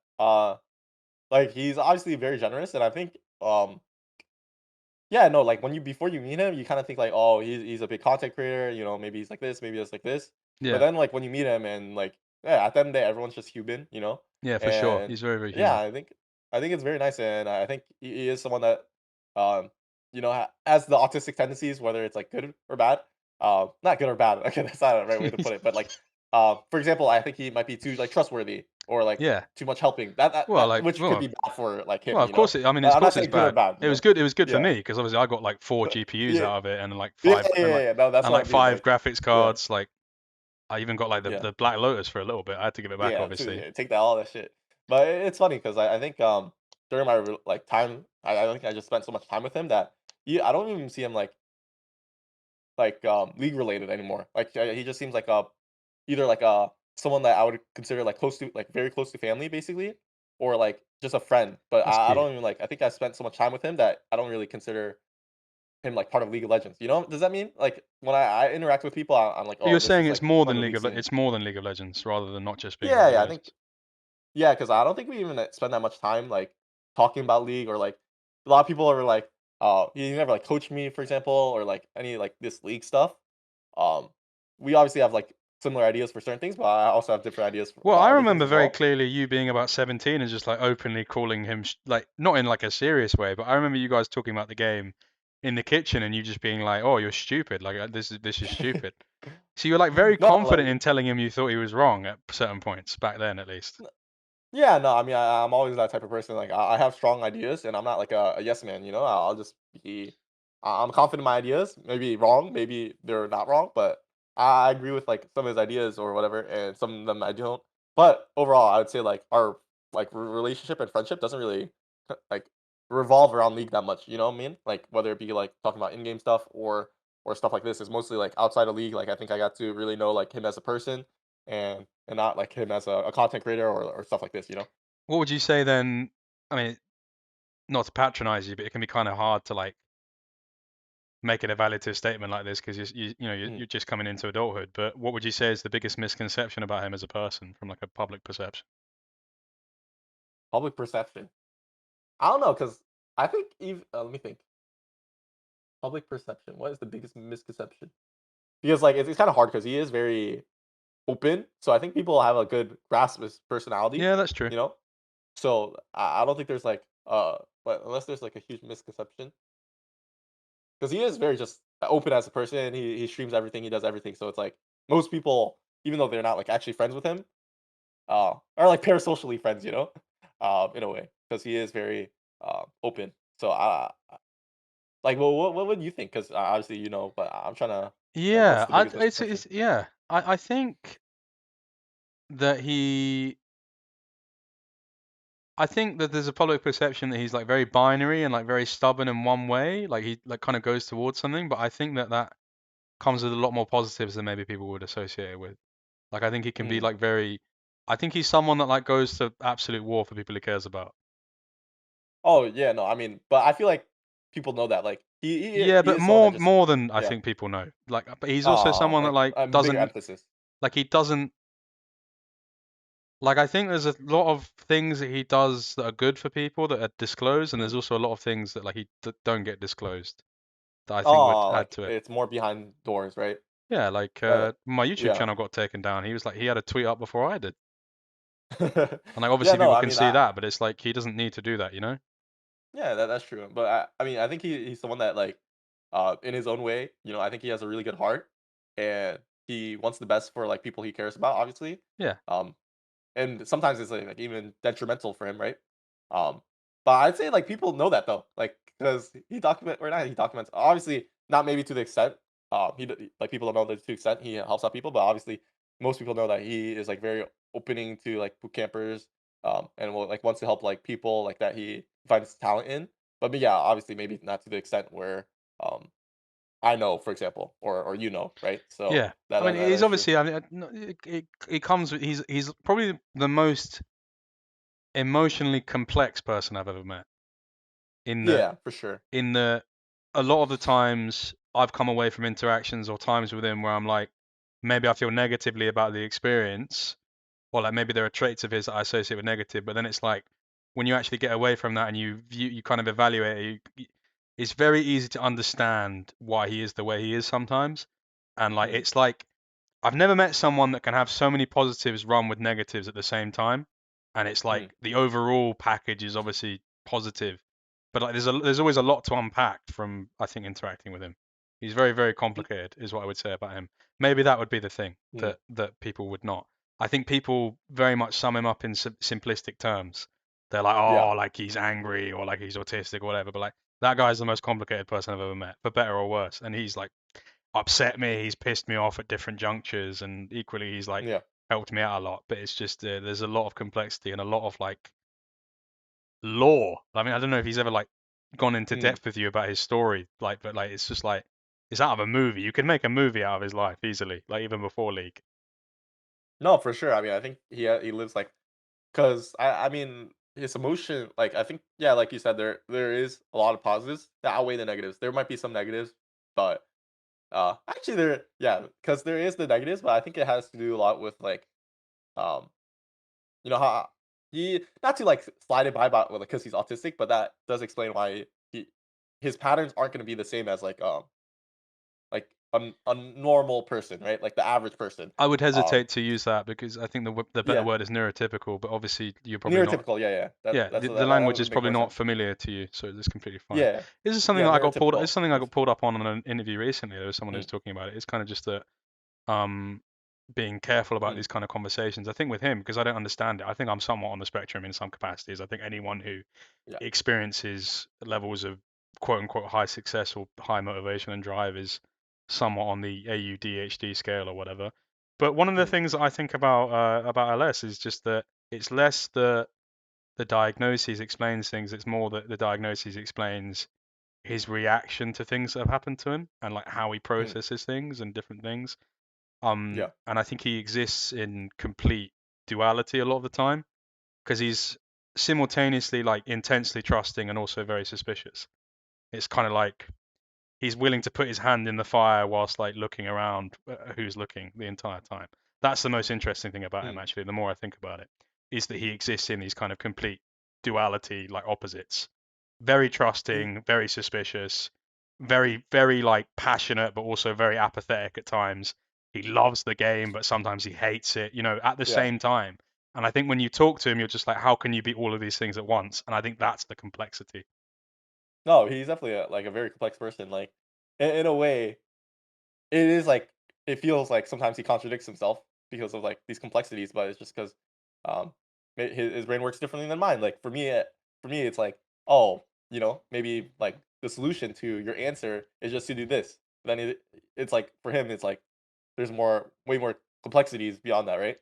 like he's obviously very generous, and I think yeah, no, like when you before you meet him, you kind of think like, oh, he's a big content creator, you know, maybe he's like this, maybe it's like this. But Yeah, then like when you meet him and like yeah, at the end of the day, everyone's just human, you know. yeah, for sure. And He's very, very yeah, human. I think it's very nice, and I think he is someone that um you know has the autistic tendencies, whether it's like good or bad. Not good or bad. Okay, that's not the right way to put it. But like, for example, I think he might be too like trustworthy or like Yeah. too much helping. Well, That like, which could be bad for like him, well, of you know. course I mean, of I'm not course it's saying good or bad. bad, you know. It was good for Yeah. me because obviously I got like four But GPUs yeah. out of it and like Yeah, yeah, yeah, yeah. No, that's what I mean, five like graphics yeah, cards. Like I even got like yeah, the Black Lotus for a little bit. I had to give it back, yeah, too, obviously. yeah, take that all that shit. But it's funny because I think, during my like, time I think I just spent so much time with him that I don't even see him, league related anymore. Like, he just seems like, either, like, someone that I would consider, like, close to like, very close to family, basically, or, like, just a friend. But That's I cute. don't even, like I think I spent so much time with him that I don't really consider him, like, part of League of Legends, you know? Does that mean? Like, when I interact with people, I'm like, But "Oh, you're this saying is, it's like, more from than the League scene." It's more than League of Legends rather than not just being Yeah, League of yeah, I think Legends. yeah, because I don't think we even, spend that much time, like, talking about League or, like a lot of people are like, "He never, like, coached me," for example, or, like, any, like, this League stuff. Um, we obviously have, like, similar ideas for certain things, but I also have different ideas Well, about I other things remember as very well. clearly you being about 17 and just like openly calling him like not in like a serious way, but I remember you guys talking about the game in the kitchen and you just being like, "Oh, you're stupid. Like this is stupid." So you're like very No, confident like in telling him you thought he was wrong at certain points back then, at least. Yeah, no, I mean, I'm always that type of person. Like, I have strong ideas, and I'm not like a yes man. You know, I'll just be. I'm confident in my ideas. Maybe wrong, maybe they're not wrong, but I agree with like some of his ideas or whatever, and some of them I don't. But overall, I would say like our like relationship and friendship doesn't really like revolve around League that much. You know what I mean? Like whether it be like talking about in-game stuff or stuff like this is mostly like outside of League. Like I think I got to really know like him as a person and not like him as a content creator or stuff like this, you know? What would you say then? I mean, not to patronize you, but it can be kind of hard to like make an evaluative statement like this because Mhm. you're just coming into adulthood. But what would you say is the biggest misconception about him as a person from like a public perception? Public perception. I don't know, cause I think even let me think. Public perception. What is the biggest misconception? Because like it's kind of hard because he is very open, so I think people have a good grasp of his personality, Yeah, that's true. you know. So I don't think there's like but unless there's like a huge misconception, because he is very just open as a person. He streams everything, he does everything. So it's like most people, even though they're not like actually friends with him, or like parasocially friends, you know, in a way, because he is very open. So like, well, what would you think? Because obviously you know, but I'm trying to like, what's Yeah, the biggest misconception? it's yeah. I think that I think that there's a public perception that he's like very binary and like very stubborn in one way, like he like kind of goes towards something. But I think that that comes with a lot more positives than maybe people would associate it with. Like I think he can be Mm. like very. I think he's someone that like goes to absolute war for people he cares about. Oh yeah, no, I mean, but I feel like people know that. Like Yeah, he but is someone that just more than I yeah. think people know. Like, but he's also someone that Like like bigger doesn't emphasis. like he doesn't like. I think there's a lot of things that he does that are good for people that are disclosed, and there's Mm. also a lot of things that like don't get disclosed that I think would add Like to it. it's more behind doors, right? Yeah, like That my YouTube yeah. channel got taken down. He was like he had a tweet up before I did, and like Yeah, obviously no, people I can mean, see that, but it's like he doesn't need to do that, you know? yeah, that's true. But I mean, I think he's someone that like, in his own way, you know, I think he has a really good heart, and he wants the best for like people he cares about, obviously. Yeah, Um, and sometimes it's like even detrimental for him, right? Um, but I'd say like people know that though, like because he document or not he documents. Obviously, not maybe to the extent. Like people don't know that to the extent he helps out people, but obviously most people know that he is like very opening to like boot campers, and will like wants to help like people like that he finds talent in. But yeah, obviously maybe not to the extent where um I know, for example, or you know, right? So yeah. I mean, that he's is true. obviously. I mean, it comes with. He's probably the most emotionally complex person I've ever met. In the Yeah, for sure. in the a lot of the times I've come away from interactions or times with him where I'm like, maybe I feel negatively about the experience, or like maybe there are traits of his that I associate with negative, but then it's like when you actually get away from that and you kind of evaluate it, it's very easy to understand why he is the way he is sometimes. And like Mm, it's like I've never met someone that can have so many positives run with negatives at the same time. And it's mm, like the overall package is obviously positive, but like there's always a lot to unpack from I think interacting with him. He's very very y- complicated, is what I would say about him. Maybe that would be the thing mm, that people would not. I think people very much sum him up in simplistic terms. They're like, yeah. oh, like he's angry or like he's autistic or whatever. But like that guy's the most complicated person I've ever met, for better or worse. And he's like upset me, he's pissed me off at different junctures, and equally he's like Yeah. helped me out a lot. But it's just there's a lot of complexity and a lot of like lore. I mean, I don't know if he's ever like gone into Mm. depth with you about his story, like, but like it's just like it's out of a movie. You could make a movie out of his life easily, like even before League. No, for sure. I mean, I think he lives like because I mean his emotion like I think yeah like you said there is a lot of positives that outweigh the negatives. There might be some negatives, but actually there yeah because there is the negatives, but I think it has to do a lot with like um you know how he not to like slide it by well, because he's autistic, but that does explain why he his patterns aren't going to be the same as like a normal person, right? Like the average person. I would Um hesitate to use that because I think the better yeah, word is neurotypical, but obviously you're probably not. neurotypical. Yeah, yeah. Yeah, the That language is would make probably more not sense. familiar to you, so it's completely fine. Yeah. This is something Yeah, that I got pulled. It's neurotypical something I is got pulled up on an interview recently. There was someone who was mm, talking about it. It's kind of just that being careful about Mm, these kind of conversations. I think with him, because I don't understand it, I think I'm somewhat on the spectrum in some capacities. I think anyone who yeah. experiences levels of quote unquote high success or high motivation and drive is somewhat on the AUDHD scale or whatever. But one of the Mm, things that I think about LS is just that it's less that the diagnosis explains things, it's more that the diagnosis explains his reaction to things that have happened to him and like how he mm, processes things and different things. yeah. And I think he exists in complete duality a lot of the time because he's simultaneously like intensely trusting and also very suspicious. It's kind of like he's willing to put his hand in the fire whilst like looking around who's looking the entire time. That's the most interesting thing about him Mm, actually, the more I think about it, is that he exists in these kind of complete duality, like opposites. Very he, trusting, very suspicious, very like passionate but also very apathetic at times. He loves the game but sometimes he hates it, at the yeah. same time. And I think when you talk to him you're just like, how can you be all of these things at once? And I think that's the complexity. No, he's definitely like a very complex person. Like in a way, it is like it feels like sometimes he contradicts himself because of like these complexities, but it's just because um his brain works differently than mine. Like for me, it's like, oh, maybe like the solution to your answer is just to do this. Then it's like for him, it's like there's way more complexities beyond that, right?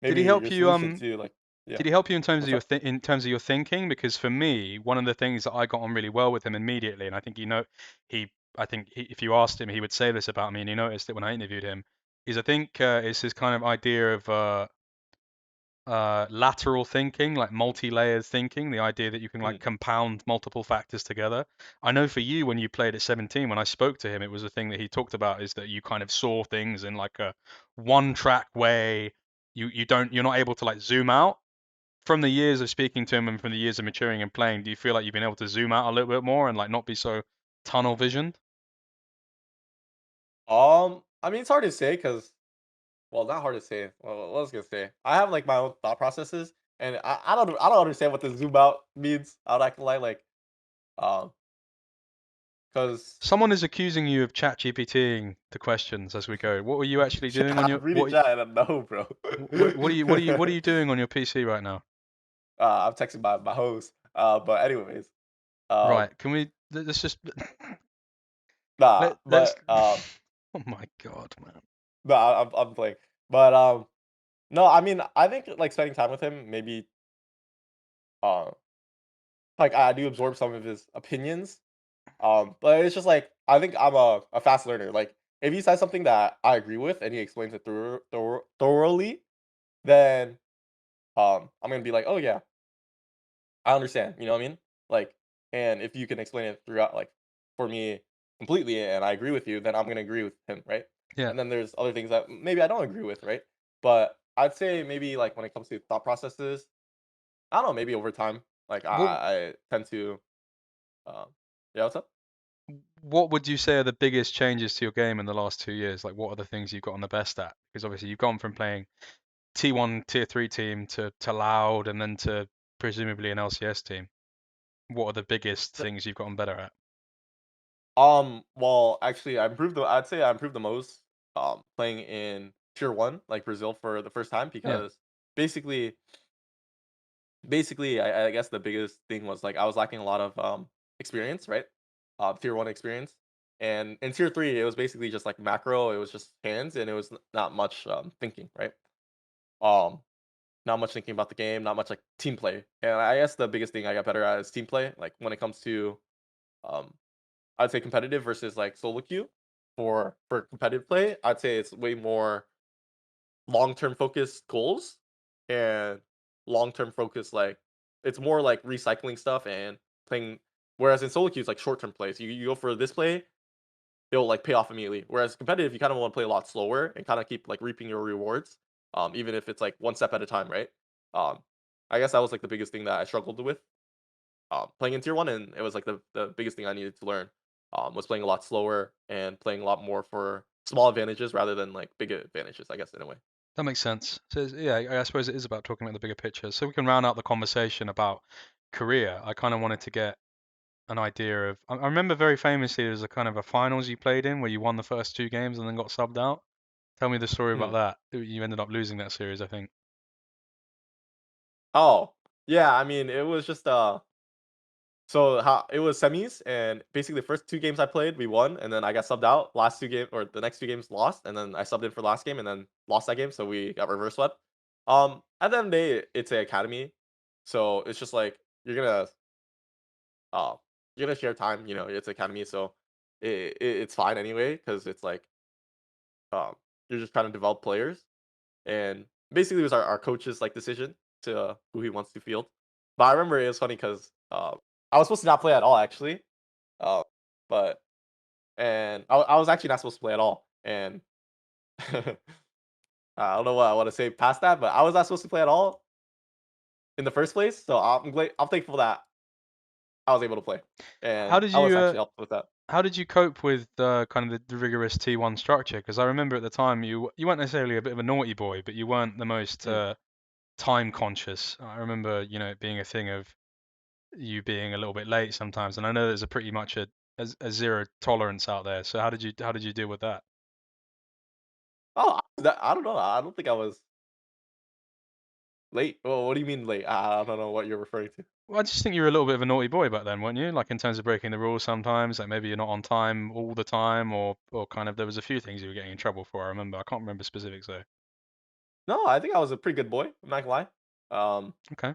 Did he Maybe help your you solution to like, yeah, Did he help you in terms of what's up? in terms of your thinking? Because for me, one of the things that I got on really well with him immediately, and I think he, if you asked him, he would say this about me, and he noticed it when I interviewed him, is I think it's his kind of idea of lateral thinking, like multi-layered thinking, the idea that you can like Mm. compound multiple factors together. I know for you, when you played at 17, when I spoke to him, it was a thing that he talked about is that you kind of saw things in like a one-track way. You're not able to like zoom out from the years of speaking to him and from the years of maturing and playing, do you feel like you've been able to zoom out a little bit more and like not be so tunnel visioned? I mean, it's hard to say because, well, not hard to say. Well, what was I gonna say? I have like my own thought processes, and I don't understand what the zoom out means. I would lie, like, um, because Someone is accusing you of chat GPTing the questions as we go. What were you actually doing on your I'm reading chat and I know, bro. what are you doing on your PC right now? I'm texting my host. But anyways, um, Right, can we let's just nah, let's but oh my god, man. nah, I'm playing. But no, I mean, I think like spending time with him, maybe uh, like I do absorb some of his opinions. But it's just like I think I'm a fast learner. Like if he says something that I agree with and he explains it thoroughly, then I'm gonna be like, oh yeah, I understand. You know what I mean? Like, and if you can explain it throughout, like for me completely, and I agree with you, then I'm gonna agree with him, right? Yeah. And then there's other things that maybe I don't agree with, right? But I'd say maybe like when it comes to thought processes, I don't know, maybe over time, like What I tend to, um, yeah, what's up? what would you say are the biggest changes to your game in the last 2 years? Like what are the things you've gotten the best at? Because obviously you've gone from playing T1 tier 3 team to Loud and then to presumably an LCS team. What are the biggest things you've gotten better at? Well, actually, I'd say I improved the most, playing in tier one, like Brazil for the first time Yeah. because basically, I guess the biggest thing was like I was lacking a lot of experience, right? Tier one experience, and in tier three, it was basically just like macro. It was just hands, and it was not much thinking, right? Um, not much thinking about the game, not much like team play. And I guess the biggest thing I got better at is team play. Like when it comes to um I'd say competitive versus like solo queue. For competitive play, I'd say it's way more long-term focused goals and long-term focus like it's more like recycling stuff and playing, whereas in solo queue it's like short-term plays. You go for this play, it'll like pay off immediately. Whereas competitive, you kind of want to play a lot slower and kind of keep like reaping your rewards. Even if it's like one step at a time, right? Um, I guess that was like the biggest thing that I struggled with playing in tier one, and it was like the biggest thing I needed to learn was playing a lot slower and playing a lot more for small advantages rather than like big advantages. I guess in a way. That makes sense. So yeah, I suppose it is about talking about the bigger picture. So we can round out the conversation about career. I kind of wanted to get an idea of. I remember very famously there was a kind of a finals you played in where you won the first two games and then got subbed out. Tell me the story about Mm. that. You ended up losing that series, I think. Oh, yeah, I mean, it was just, so how it was semis, and basically the first 2 games I played, we won, and then I got subbed out. Last 2 game or the next 2 games lost, and then I subbed in for last game and then lost that game, so we got reverse swept. At the end of the day, it's a academy, so it's just like uh, you're gonna share time, it's academy, so it's fine anyway because it's like, um, you're just trying to develop players, and basically it was our coach's, like, decision to, who he wants to field. But I remember it was funny because I was supposed to not play at all actually, uh, but and I was actually not supposed to play at all, and I don't know what I wanna say past that, but I was not supposed to play at all in the first place, so I'm thankful that I was able to play, How and did I was you actually helped with that. how did you cope with kind of the rigorous T1 structure? Because I remember at the time you weren't necessarily a bit of a naughty boy, but you weren't the most Mm. time conscious. I remember, it being a thing of you being a little bit late sometimes, and I know there's a pretty much a zero tolerance out there. So how did you deal with that? Oh, I don't know, I don't think I was late. Well, what do you mean late? I don't know what you're referring to. Well, I just think you were a little bit of a naughty boy back then, weren't you? Like in terms of breaking the rules sometimes, like maybe you're not on time all the time, or kind of there was a few things you were getting in trouble for. I remember. I can't remember specifics though. No, I think I was a pretty good boy, I'm not gonna lie. Okay,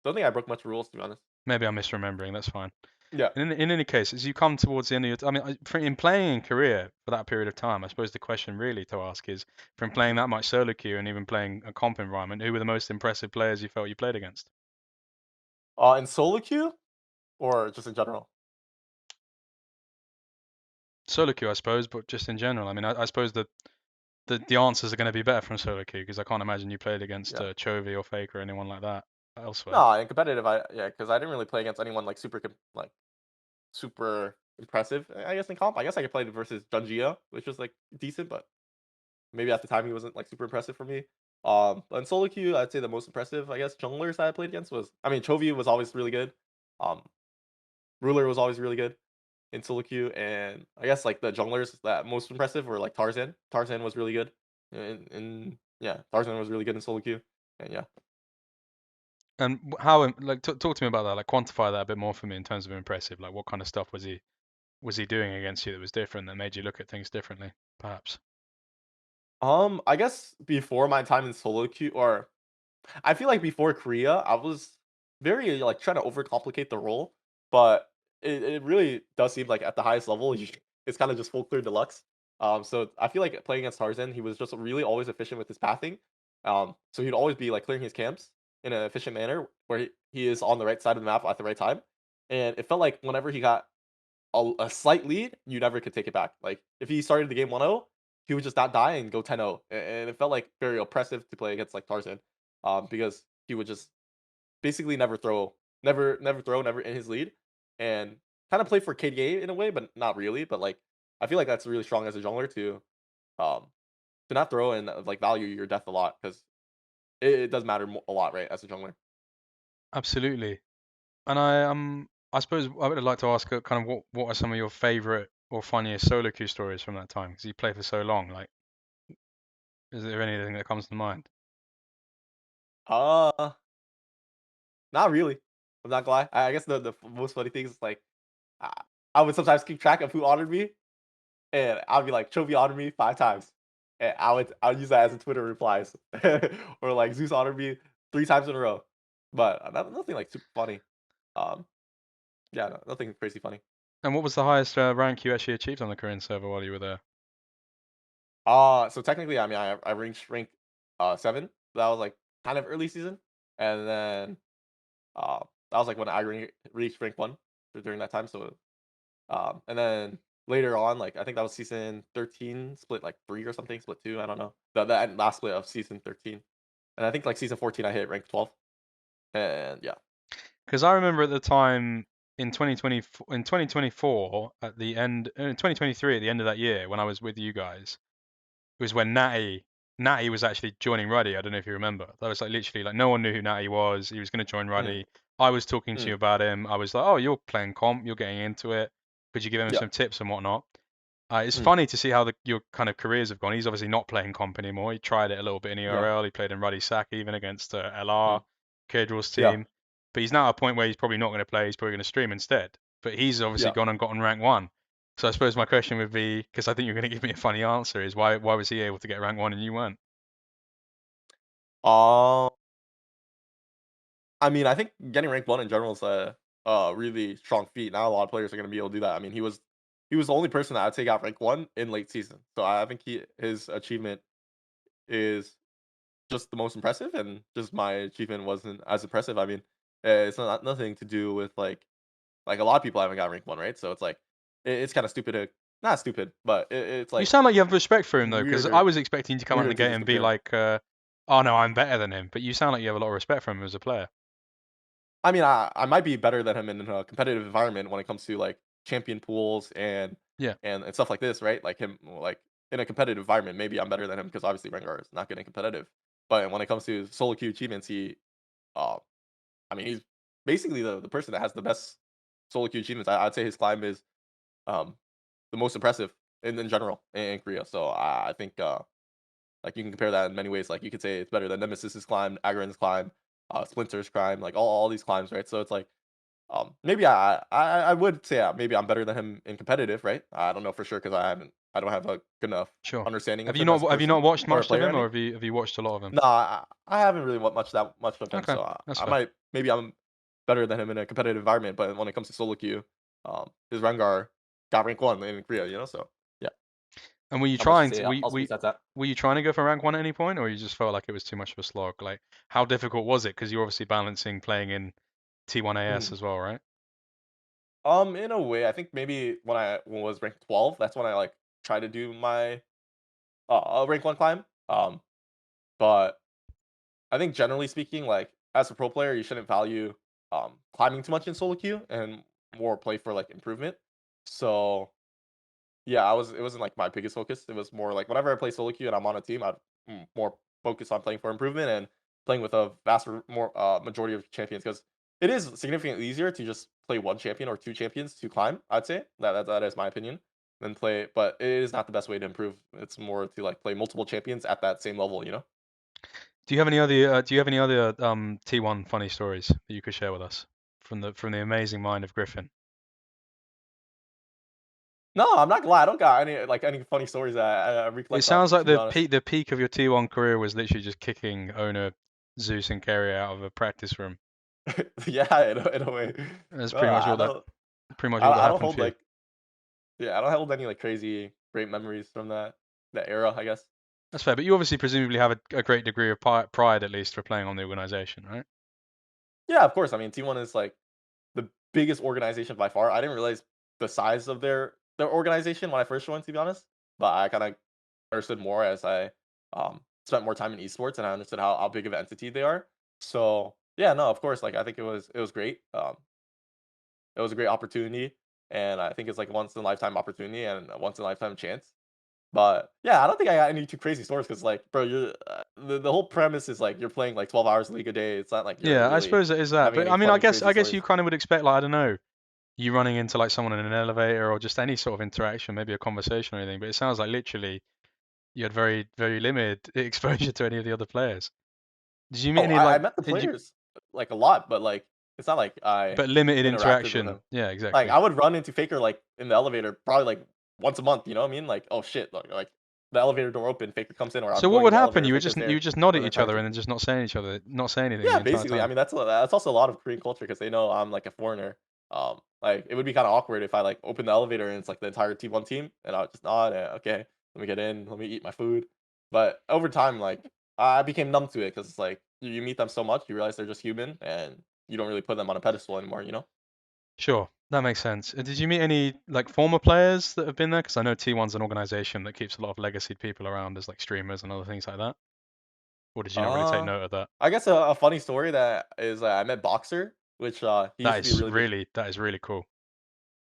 Don't think I broke much rules, to be honest. maybe I'm misremembering. That's fine. Yeah. In any case, as you come towards the end of your, I mean, in playing in Korea for that period of time, I suppose the question really to ask is, from playing that much solo queue and even playing a comp environment, who were the most impressive players you felt you played against? In solo queue or just in general? Solo queue, I suppose, but just in general. I mean, I suppose the answers are going to be better from solo queue because I can't imagine you played against Yeah. Chovy or Fake or anyone like that elsewhere. No, in competitive, yeah, because I didn't really play against anyone like super impressive. I guess in comp, I guess I could play versus DonJake, which was like decent, but maybe at the time he wasn't like super impressive for me. But in solo queue, I'd say the most impressive, I guess, junglers that I played against was, I mean, Chovy was always really good. Um, Ruler was always really good in solo queue, and I guess like the junglers that most impressive were like Tarzan. Tarzan was really good, and yeah, Tarzan was really good in solo queue, and yeah. And how, like, talk to me about that, like, quantify that a bit more for me in terms of impressive. Like, what kind of stuff was he doing against you that was different that made you look at things differently, perhaps? I guess before my time in solo queue, or I feel like before Korea, I was very like trying to overcomplicate the role, but it really does seem like at the highest level, it's kind of just full clear deluxe. So I feel like playing against Tarzan, he was just really always efficient with his pathing. So he'd always be like clearing his camps in an efficient manner where he is on the right side of the map at the right time. And it felt like whenever he got a slight lead, you never could take it back. Like if he started the game 1-0, he would just not die and go 10-0. And it felt like very oppressive to play against like Tarzan. Because he would just basically never in his lead, and kind of play for KDA in a way, but not really. But like I feel like that's really strong as a jungler um to not throw and like value your death a lot, because it does matter a lot, right, as a jungler. Absolutely. And I suppose I would like to ask kind of what are some of your favorite or funniest solo queue stories from that time? Because you play for so long. Like, is there anything that comes to mind? Uh, Not really. I'm not gonna lie. I guess the most funny thing is like I, I would sometimes keep track of who honored me, and I'd be like, Chovy honored me 5 times. And I would use that as a Twitter replies. Or like Zeus honored me 3 times in a row. But nothing like super funny. Um, yeah, no, nothing crazy funny. And what was the highest rank you actually achieved on the Korean server while you were there? So technically, I mean, I reached rank 7. That was like kind of early season, and then uh, that was like when I reached rank 1 during that time. So and then later on, like I think that was season 13, split like 3 or something, split 2. I don't know. The last split of season 13, and I think like season 14, I hit rank 12, and yeah. Because I remember at the time in 2024 at the end, 2023 at the end of that year when I was with you guys, it was when Natty was actually joining Ruddy. I don't know if you remember. That was like literally like no one knew who Natty was. He was going to join Mm, Ruddy. I was talking to you mm, about him. I was like, oh, you're playing comp. You're getting into it. Could you give him yeah. some tips and whatnot? It's Mm, funny to see how your kind of careers have gone. He's obviously not playing comp anymore. He tried it a little bit in yeah. ERL. He played in Ruddy Sack even against LR, Mm, Kedrill's yeah. team. But he's now at a point where he's probably not going to play. He's probably going to stream instead. But he's obviously Yeah. gone and gotten rank one. So I suppose my question would be, because I think you're going to give me a funny answer, is why was he able to get rank one and you weren't? Um, I mean, I think getting ranked 1 in general is a really strong feat. Not a lot of players are gonna be able to do that. I mean, he was the only person that I'd say got ranked 1 in late season. So I think his achievement is just the most impressive, and just my achievement wasn't as impressive. I mean, it's not nothing to do with, like, a lot of people haven't got ranked 1, right? So it's like, it's kinda stupid to not stupid, but it's, You like, sound like you have respect for him though, because I weirder was expecting you to come out in weirder the to gate just and be compare. like, "Oh no, I'm better than him." But you sound like you have a lot of respect for him as a player. I mean, I might be better than him in a competitive environment when it comes to, like, champion pools Yeah, and stuff like this, right? Like him, like, in a competitive environment, maybe I'm better than him because obviously Rengar is not getting competitive. But when it comes to solo queue achievements, uh, I mean, he's basically the person that has the best solo queue achievements. I'd say his climb is um the most impressive in general in Korea. So I think like you can compare that in many ways. Like you could say it's better than Nemesis's climb, Agron's climb, Splinter's climb, like all these climbs, right? So it's like maybe I would say maybe I'm better than him in competitive, right? I don't know for sure because I don't have a good enough sure. understanding Have of you him as not a have you person not watched or a much of player. I him, or mean, have you watched a lot of him? no, I haven't really watched that much of him, Okay, so that's I fair. might maybe I'm better than him in a competitive environment. But when it comes to solo queue, his Rengar got rank 1 in Korea, So yeah, And were you not much to trying say to else besides that. were you trying to go for rank one at any point, or you just felt like it was too much of a slog? Like, how difficult was it? Because you're obviously balancing playing in T1 AS Mhm. as well, right? In a way, I think maybe when I was ranked 12, that's when I like tried to do my rank 1 climb. But I think generally speaking, like as a pro player, you shouldn't value climbing too much in solo queue and more play for like improvement. So yeah, it wasn't like my biggest focus. It was more like whenever I play solo queue and I'm on a team, I'd more focus on playing for improvement and playing with a more majority of champions because it is significantly easier to just play one champion or two champions to climb. I'd say that is my opinion. Than play, but it is not the best way to improve. It's more to like play multiple champions at that same level. Do you have any other T1 funny stories that you could share with us from the amazing mind of Gryffinn? No, I'm not gonna lie. I don't got any funny stories that I It recollect of, sounds like to be honest. the peak of your T1 career was literally just kicking owner Zeus and Carry out of a practice room. Yeah, in a way. That's No, pretty much all that I don't happened hold for you. like yeah, I don't hold any like crazy great memories from that era, I guess. That's fair, but you obviously presumably have a great degree of pride at least for playing on the organization, right? Yeah, of course. I mean, T1 is like the biggest organization by far. I didn't realize the size of their organization when I first joined, to be honest. But I kind of understood more as I spent more time in esports and I understood how big of an entity they are. So yeah, no, of course, like I think it was great. It was a great opportunity, and I think it's like a once in a lifetime opportunity and a once in a lifetime chance. But yeah, I don't think I got any too crazy stories because, like, bro, the whole premise is like you're playing like 12 hours a league a day. It's not like you're Yeah, I really suppose it is that. having But any I mean, funny, crazy I guess you stories. kind of would expect, like, I don't know, you running into like someone in an elevator or just any sort of interaction, maybe a conversation or anything. But it sounds like literally you had very limited exposure to any of the other players. Did you meet Oh, any I like met the did you players like a lot, but like it's not like I but limited interacted with interaction? them. Yeah, Like exactly. I would run into Faker like in the elevator probably like once a month. You know what I mean? Like oh shit, like the elevator door open, Faker comes in, or I'm So what going would in the happen? elevator, Faker's You there would just nod for at the each entire other team. and then just not say anything the Yeah, entire basically. I time. mean, that's also a lot of Korean culture because they know I'm like a foreigner. Like it would be kind of awkward if I like open the elevator and it's like the entire T1 team, and I'll just nod. Okay, let me get in. Let me eat my food. But over time, like I became numb to it because it's like you meet them so much, you realize they're just human, and you don't really put them on a pedestal anymore. Sure, that makes sense. Did you meet any like former players that have been there? Because I know T1's an organization that keeps a lot of legacy people around as like streamers and other things like that. Or did you not really take Uh, note of that? I guess a funny story that is I met Boxer, which he used to be a really big That is really cool.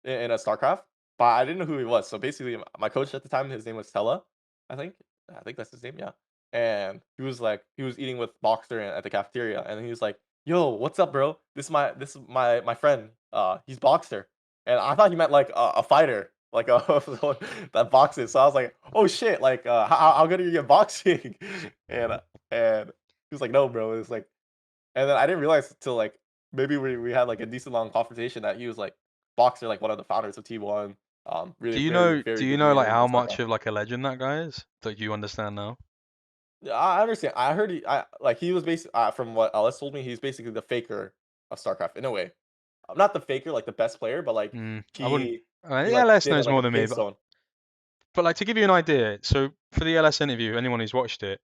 in a StarCraft, but I didn't know who he was. So basically, my coach at the time, his name was Tella, I think. I think that's his name, yeah. And he was eating with Boxer at the cafeteria, and he was like, "Yo, what's up, bro? This is my friend. He's Boxer." And I thought he meant like a fighter. like that boxes. So I was like, oh shit, like how good are you at boxing? and and he was like, no, bro. It's like, and then I didn't realize until like maybe we had like a decent long conversation that he was like boxer, like one of the founders of T1. Really very Do very you good know game like in how much StarCraft. of like a legend that guy is that you understand now? Yeah, I understand. I heard I like he was basically from what Ellis told me, he's basically the faker of StarCraft in a way. Not the faker, like the best player, but like I wouldn't. he like LS did knows like more a than me, pain zone. but like to give you an idea, so for the LS interview, anyone who's watched it,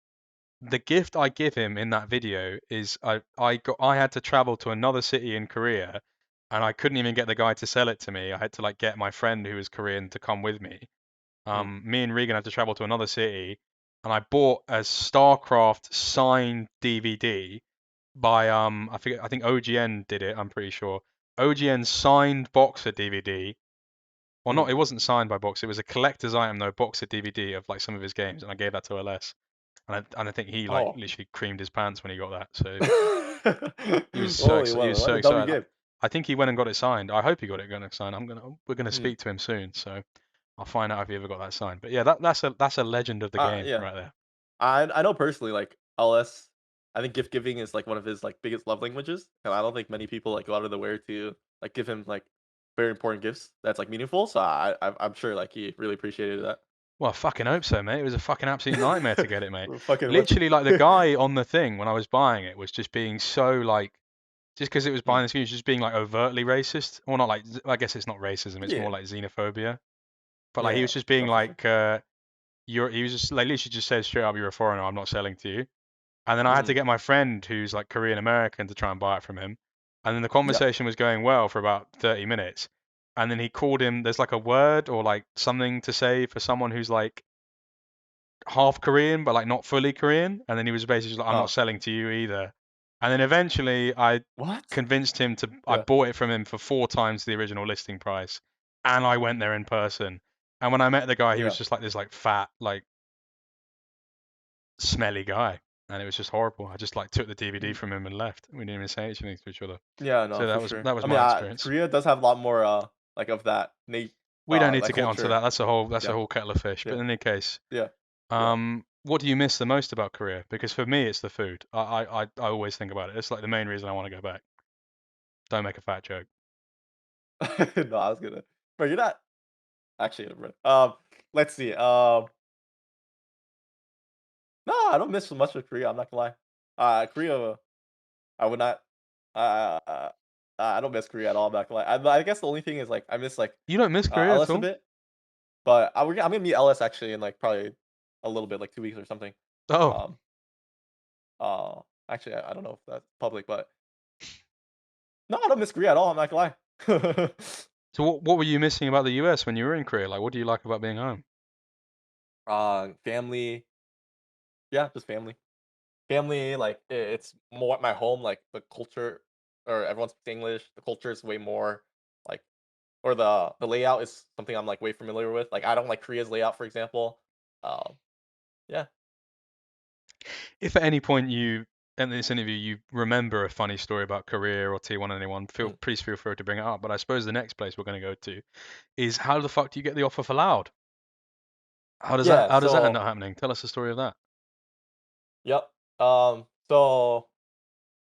the gift I give him in that video is I had to travel to another city in Korea, and I couldn't even get the guy to sell it to me. I had to like get my friend who was Korean to come with me. Mm, Me and Regan had to travel to another city, and I bought a StarCraft signed DVD by I think OGN did it. I'm pretty sure OGN signed boxer DVD. Well, mm. not it wasn't signed by Box. It was a collector's item though, boxer DVD of like some of his games, and I gave that to LS. And I think he like Oh. literally creamed his pants when he got that. So Holy he mother, was what so a dummy excited. gift. I think he went and got it signed. I hope he got it going to sign. We're gonna Mm. speak to him soon, so I'll find out if he ever got that signed. But yeah, that's a legend of the game Yeah. right there. I know personally, like LS, I think gift giving is like one of his like biggest love languages, and I don't think many people like go out of the way to like give him like very important gifts that's like meaningful. So I'm sure like he really appreciated that. Well, I fucking hope so, mate. It was a fucking absolute nightmare to get it, mate. Fucking what? Literally, like the guy on the thing when I was buying it was just being so like, just because it was Mm. buying the SKU, just being like overtly racist. Or not like, I guess it's not racism. It's more Yeah, like xenophobia. But like he yeah, was just being no for sure. like, he was just like literally just said straight up, you're a foreigner. I'm not selling to you. And then I had to Mm. get my friend who's like Korean American to try and buy it from him. And then the Yeah. conversation was going well for about 30 minutes. And then he called him, there's like a word or like something to say for someone who's like half Korean, but like not fully Korean. And then he was basically like, I'm not Oh, selling to you either. And then eventually I what? convinced him to, I Yeah. bought it from him for 4 times the original listing price. And I went there in person. And when I met the guy, he was Yeah. just like this like fat, like smelly guy. And it was just horrible. I just like took the DVD Mm. from him and left. We didn't even say anything to each other. Yeah, no, So for sure. that was I mean, my experience. Korea does have a lot more like of that We don't need like to get onto that. culture. That's a Yeah. whole kettle of fish. But Yeah. in any case, Yeah. Yeah. what do you miss the most about Korea? Because for me, it's the food. I always think about it. It's like the main reason I want to go back. Don't make a fat joke. No, I was gonna. Bro, you're not actually, bro. Let's see. No, I don't miss so much of Korea. I'm not gonna lie. Korea, I would not. I don't miss Korea at all. I'm not gonna lie. I guess the only thing is like I miss like You don't miss Korea at LS a all? bit, but I'm gonna meet LS actually in like probably a little bit, like 2 weeks or something. Oh, Um. Actually, I don't know if that's public, but no, I don't miss Korea at all. I'm not gonna lie. so what were you missing about the US when you were in Korea? Like, what do you like about being home? Family. Yeah, just family. Family, like, it's more my home, like, the culture or everyone speaks English, the culture is way more, like or the layout is something I'm, like, way familiar with, like, I don't like Korea's layout, for example. Um, yeah. If at any point you in this interview you remember a funny story about Korea or T1 anyone, Mm. please feel free to bring it up. But I suppose the next place we're going to go to is how the fuck do you get the offer for Loud? Yeah, How does that end so up happening? Tell us the story of that. yep.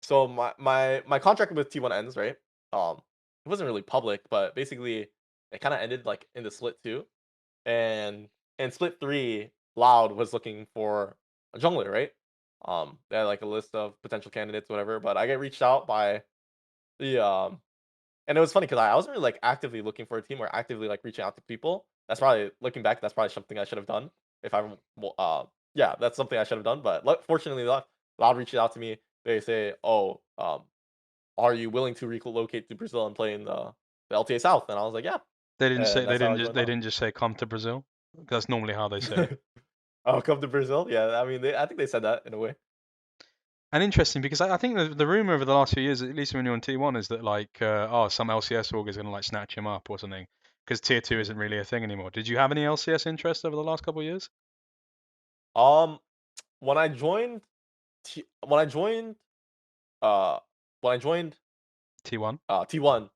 So my contract with T1 ends, right? It wasn't really public, but basically it kinda ended, like, in the Split 2, and in Split 3, Loud was looking for a jungler, right? They had, like, a list of potential candidates, whatever, but I get reached out by the, and it was funny because I wasn't really, like, actively looking for a team or actively, like, reaching out to people. That's probably looking back, that's probably something I should have done if I well, yeah, that's something I should have done, but fortunately, Loud reached out to me. They say, "Oh, are you willing to relocate to Brazil and play in the LTA South?" And I was like, "Yeah." And that's how I joined They Loud. didn't just say come to Brazil. That's normally how they say it. "I'll come to Brazil?" Yeah, I mean, I think they said that in a way. And interesting because I think the rumor over the last few years, at least when you're on T1, is that like some LCS org is going to like snatch him up or something because Tier 2 Mm. isn't really a thing anymore. Did you have any LCS interest over the last couple of years? Um, when I joined T when I joined, uh when I joined, T1. T1,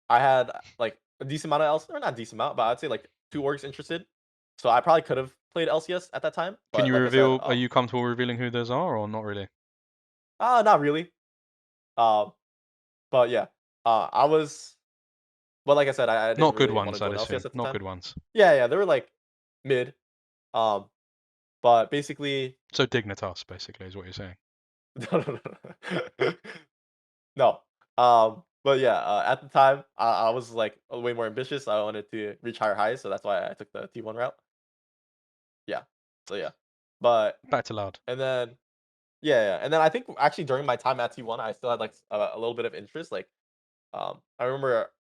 I had, like, a decent amount of LC or not decent amount, but I'd say, like, two orgs interested. So I probably could have played LCS at that time, Can but you like I said, reveal? Are you comfortable revealing who those are, or not really? not really. Um, but yeah, I was, but like I said, I didn't Not good really want to ones, I'd join LCS assume. at the Not time. good ones. Yeah, yeah, they were like mid. Um, but basically, So Dignitas, basically, is what you're saying. no, no, no, no. But yeah, at the time, I was like way more ambitious. I wanted to reach higher highs, so that's why I took the T1 route. Yeah. So yeah, but Back to Loud. and then yeah, yeah, and then I think actually during my time at T1, I still had like a little bit of interest. Like, I remember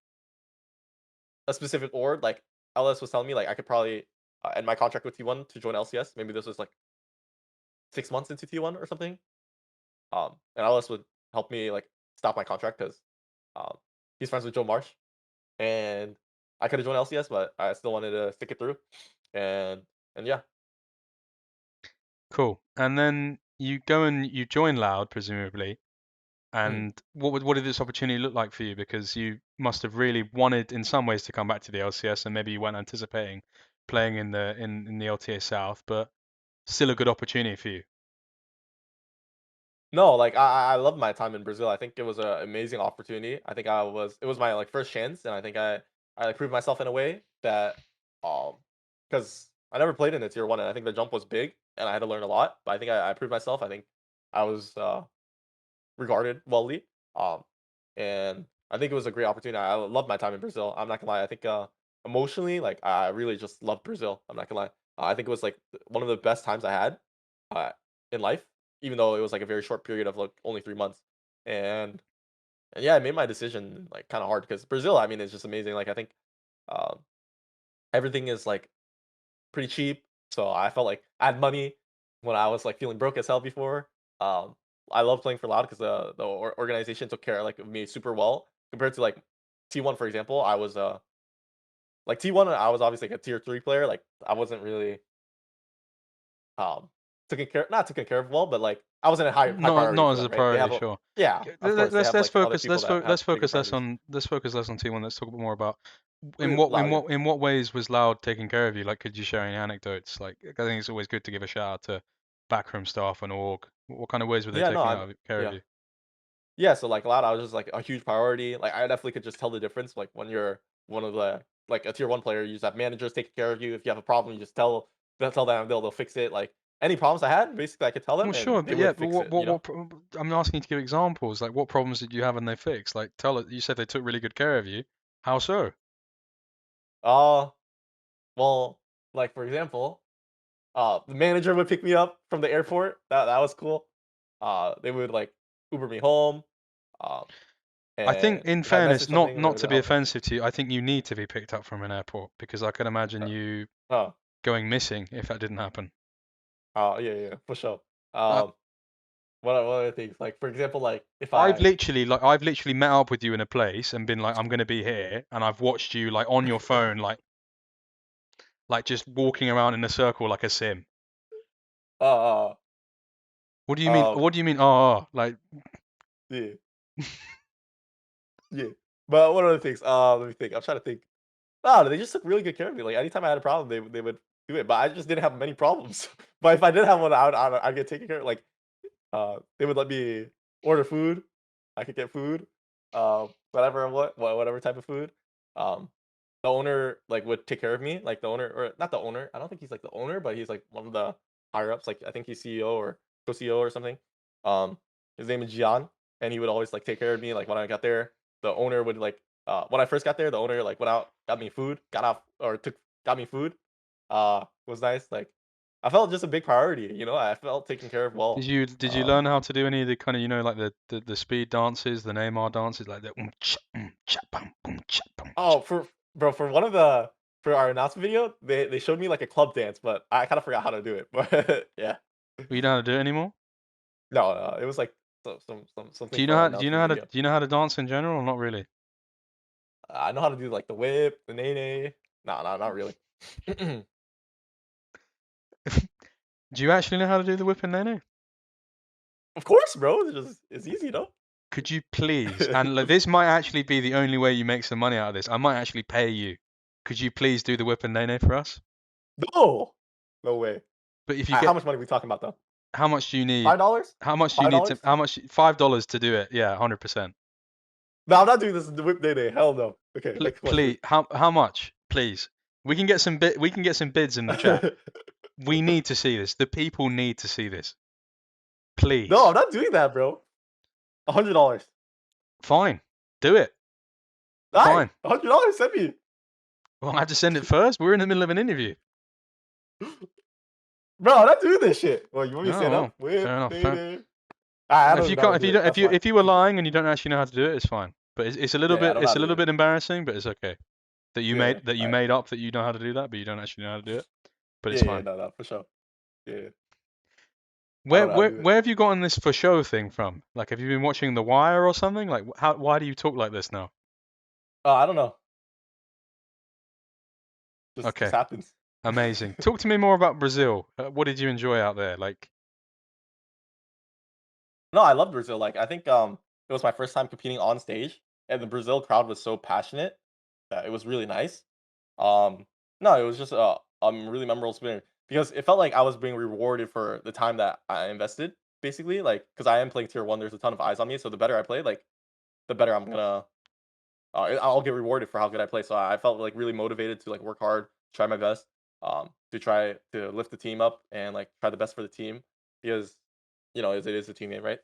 a specific org, like LS was telling me like I could probably end my contract with T1 to join LCS. Maybe this was like 6 months into T1 or something. And LS would help me like stop my contract because um, he's friends with Joe Marsh, and I could have joined LCS, but I still wanted to stick it through. And and yeah. Cool. And then you go and you join Loud, presumably. Hmm. And what did this opportunity look like for you? Because you must have really wanted, in some ways, to come back to the LCS, and maybe you weren't anticipating playing in the LTA South, but still a good opportunity for you. No, like I love my time in Brazil. I think it was an amazing opportunity. I think it was my like first chance, and I think I like proved myself in a way that um because I never played in a tier 1, and I think the jump was big, and I had to learn a lot. But I think I proved myself. I think I was regarded wellly. Um, and I think it was a great opportunity. I love my time in Brazil. I'm not gonna lie. I think emotionally, like I really just loved Brazil. I'm not gonna lie. I think it was like one of the best times I had uh, in life, even though it was like a very short period of like only 3 months. And and yeah, I made my decision like kind of hard because Brazil, I mean, is just amazing. Like I think um, everything is like pretty cheap. So I felt like I had money when I was like feeling broke as hell before. Um, I love playing for Loud because the organization took care like of me super well compared to like T1 for example. I was like T1. I was obviously like a tier 3 player. Like I wasn't really um taken care of well, but like I wasn't a high priority Not for as them, a right? They priority, have a sure. yeah, of course they have Let's like other focus people that have let's bigger focus less priorities. on T1. Let's talk a bit more about Loud, yeah. in what ways was Loud taking care of you? Like, could you share any anecdotes? Like, I think it's always good to give a shout out to backroom staff and org. What kind of ways were they Yeah, no, taking I'm out of care of yeah. you? Yeah, so like Loud, I was just like a huge priority. Like I definitely could just tell the difference. Like when you're one of the like a tier 1 player, you just have managers taking care of you. If you have a problem, you just tell them they'll fix it. Like any problems I had, basically I could tell them Well, sure, and they but yeah, would but fix it. You know. I'm asking you to give examples. Like, what problems did you have and they fixed? Like, tell it. You said they took really good care of you. How so? Uh, well, like for example, the manager would pick me up from the airport. That was cool. They would like Uber me home. Um, I think, and in if I fairness, messaged something, not they to would be help me. offensive to you, I think you need to be picked up from an airport because I could imagine Uh, you oh, going missing if that didn't happen. yeah, yeah, for sure. Uh, Um, what other things? Like for example, like if I've literally met up with you in a place and been like, I'm gonna be here, and I've watched you like on your phone, like just walking around in a circle like a sim. uh, What do you mean? um, What do you mean? Oh, like yeah. Yeah. But what other things? Let me think. I'm trying to think. No, they just took really good care of me. Like anytime I had a problem, they would do it. But I just didn't have many problems. But if I did have one, I'd get taken care of. Like they would let me order food. I could get food. Whatever whatever type of food. Um, the owner like would take care of me. Like the owner or not the owner. I don't think he's like the owner, but he's like one of the higher ups. Like I think he's CEO or co-CEO or something. Um, his name is Gian, and he would always like take care of me. Like when I got there, the owner would like when I first got there, the owner like went out, got me food, got off or took got me food. Was nice. Like I felt just a big priority. You know, I felt taken care of well. did you learn how to do any of the kind of like the speed dances, the Neymar dances, like the cha bum boom cha bum cha. Oh, for bro, for one of the for our announcement video, they showed me like a club dance, but I kind of forgot how to do it. But yeah, Well, you know how to do it anymore? no, it was like something for our announcement video. Do you know how to dance in general or not really? I know how to do like the whip, the nay nay. No, no, not really. Do you actually know how to do the whip and nene? Of course, bro. It's easy, though. Could you please? And like, this might actually be the only way you make some money out of this. I might actually pay you. Could you please do the whip and nay for us? No, no way. But if you How get, much money are we talking about though? how much do you need? $5? How much do you need to? $5? How much? $5 to do it? Yeah, 100%. No, I'm not doing this in the whip day. Hell no. Okay, next question. Please, how much? Please. We can get some We can get some bids in the chat. We need to see this. The people need to see this. No, I'm Please. not doing that, bro. $100. Fine. Do it. Alright, Fine. $100. Send me. Well, I have to send it first. We're in the middle of an interview. Bro, I'm not doing this shit. Well, you want me to Oh, stand well, up? Whip, fair enough. day, Fair. day. I don't If you even know how can't, to if do you it. don't, That's fine. if you were lying and you don't actually know how to do it, it's fine. But it's a little Yeah, I bit, don't know how to do it. embarrassing, but it's okay Yeah, that you alright. made up that you know how to do that, but you don't actually know how to do it. But it's Yeah, yeah, fine. no, no, for sure. Yeah, I don't know how to do it. Where have you gotten this for show thing from? Like, have you been watching The Wire or something? Like, why do you talk like this now? Oh, I don't know. Just Okay, happens. amazing. Talk to me more about Brazil. What did you enjoy out there? Like, No, I love Brazil. Like, I think it was my first time competing on stage, and the Brazil crowd was so passionate that it was really nice. Um, no, it was just a really memorable experience because it felt like I was being rewarded for the time that I invested, basically. Like, because I am playing tier one, there's a ton of eyes on me, so the better I play, like, the better I'm gonna I'll get rewarded for how good I play. So I felt like really motivated to like work hard, try my best, to try to lift the team up and like try the best for the team because it is a team game, right?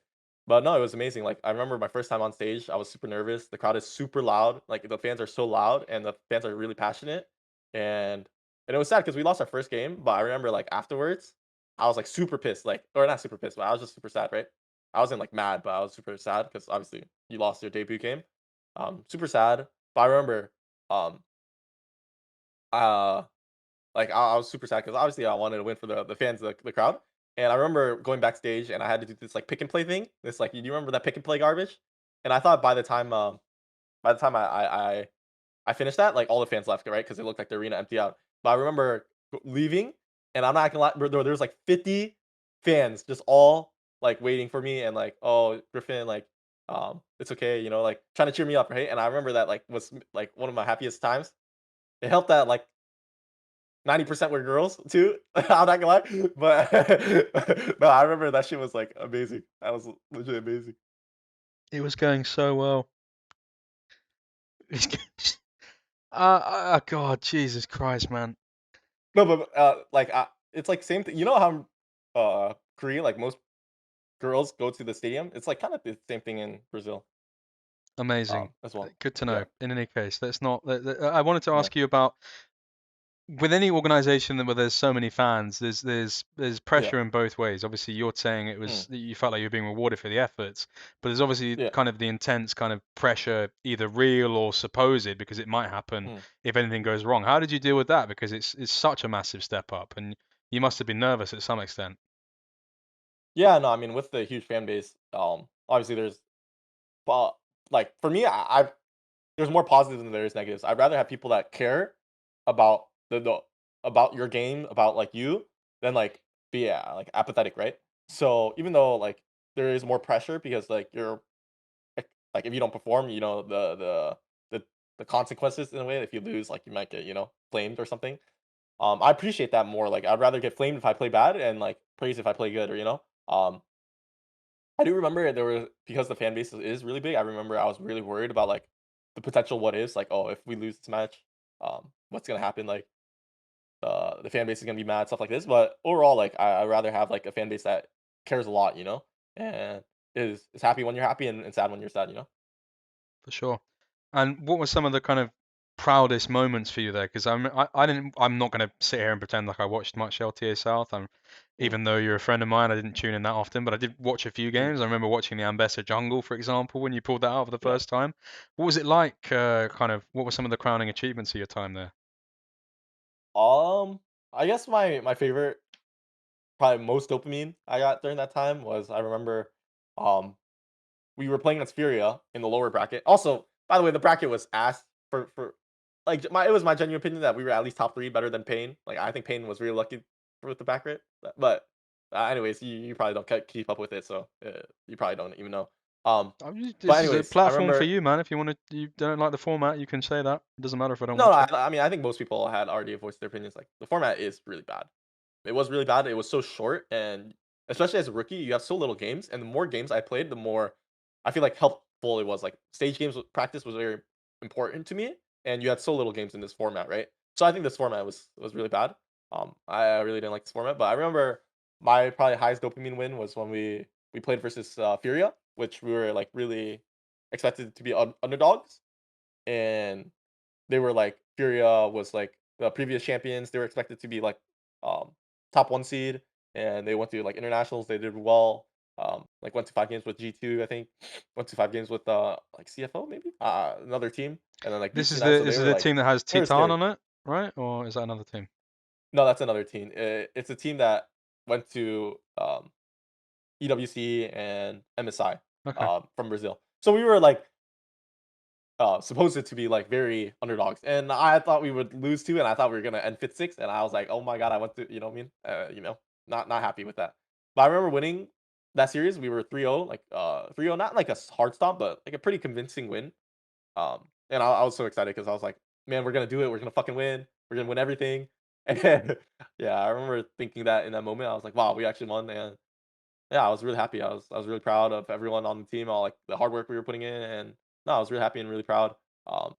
But no, it was amazing. Like I remember my first time on stage, I was super nervous. The crowd is super loud. Like the fans are so loud and the fans are really passionate. And and it was sad because we lost our first game. But I remember like afterwards, I was like super pissed. Like or not super pissed, but I was just super sad, right? I wasn't like mad, but I was super sad because obviously you lost your debut game. Super sad. But I remember, um, uh, like I was super sad because obviously I wanted to win for the fans, the crowd. And I remember going backstage and I had to do this like pick and play thing. This like, do you remember that pick and play garbage? And I thought by the time I finished that, like all the fans left, right? Because it looked like the arena empty out. But I remember leaving, and I'm not gonna lie, there was like 50 fans just all like waiting for me and like, oh, Gryffinn, like, it's okay, like trying to cheer me up, right? And I remember that like was like one of my happiest times. It helped that like 90% were girls too. I'm not gonna lie, but no, I remember that shit was like amazing. That was legit amazing. it was going so well. God, Jesus Christ, man. No, but like it's like same thing. You know how Korea, like most girls go to the stadium. It's like kind of the same thing in Brazil, Amazing. as well. Good to Yeah, know. In any case, let's not. I wanted to yeah, ask you about with any organization where there's so many fans, there's yeah, pressure in both ways. Obviously, you're saying it mm, was you felt like you were being rewarded for the efforts, but there's obviously yeah, kind of the intense kind of pressure, either real or supposed, because it might happen mm. if anything goes wrong. How did you deal with that? Because it's such a massive step up, and you must have been nervous at some extent. Yeah. No, I mean with the huge fan base, obviously there's, but like for me, I've there's more positives than there is negatives. I'd rather have people that care about the about your game, about like you, than like be like apathetic, right? So even though like there is more pressure because like you're like if you don't perform, the the consequences in a way. If you lose, like you might get flamed or something. I appreciate that more. Like I'd rather get flamed if I play bad and like praised if I play good, or I do remember there was because the fan base is really big. I remember I was really worried about like the potential what ifs, like oh if we lose this match, what's gonna happen? Like the fan base is gonna be mad, stuff like this. But overall, like I'd rather have like a fan base that cares a lot, and is happy when you're happy and sad when you're sad. For sure. And what were some of the kind of proudest moments for you there? Because I didn't, I'm not going to sit here and pretend like I watched much LTA South. Mm, Even though you're a friend of mine, I didn't tune in that often, but I did watch a few mm, games. I remember watching the Ambessa Jungle, for example, when you pulled that out for the yeah. first time. What was it like? Kind of, what were some of the crowning achievements of your time there? I guess my favorite, probably most dopamine I got during that time was I remember, um, we were playing against Furia in the lower bracket. Also, by the way, the bracket was ass for like my it was my genuine opinion that we were at least top three, better than Pain. Like I think Pain was really lucky with the bracket, but anyways, you probably don't keep up with it, so you probably don't even know. But This is a anyways, I platform for remember. you, man. If you don't like the format, you can say that. It doesn't matter if I don't No, watch it. I mean, I think most people had already voiced their opinions. Like the format is really bad. It was really bad. It was so short, and especially as a rookie, you have so little games. And the more games I played, the more I feel like helpful it was. Like stage games practice was very important to me, and you had so little games in this format, right? So I think this format was really bad. I really didn't like this format, but I remember my probably highest dopamine win was when we played versus Furia, which we were like really expected to be underdogs, and they were like Furia was like the previous champions. They were expected to be like um top one seed, and they went to like internationals. They did well. Like went to 5 games with G2, I think. Went to 5 games with like CFO maybe another team, and then like beat C9. So This they is were the like team that has they were Titan scary. on it, right? Or is that another team? No, that's another team. It's a team that went to EWC and MSI Okay. from Brazil. So we were like supposed to be like very underdogs, and I thought we would lose to, and I thought we were gonna end fifth, sixth, and I was like, oh my god, I went to, you know what I mean, not happy with that. But I remember winning that series. We were 3-0, like 3-0, not like a hard stomp, but like a pretty convincing win. And I was so excited because I was like, man, we're gonna do it. We're gonna fucking win. We're gonna win everything. And yeah, I remember thinking that in that moment. I was like, wow, we actually won, and yeah, I was really happy. I was really proud of everyone on the team, all like the hard work we were putting in, and no, I was really happy and really proud. Um,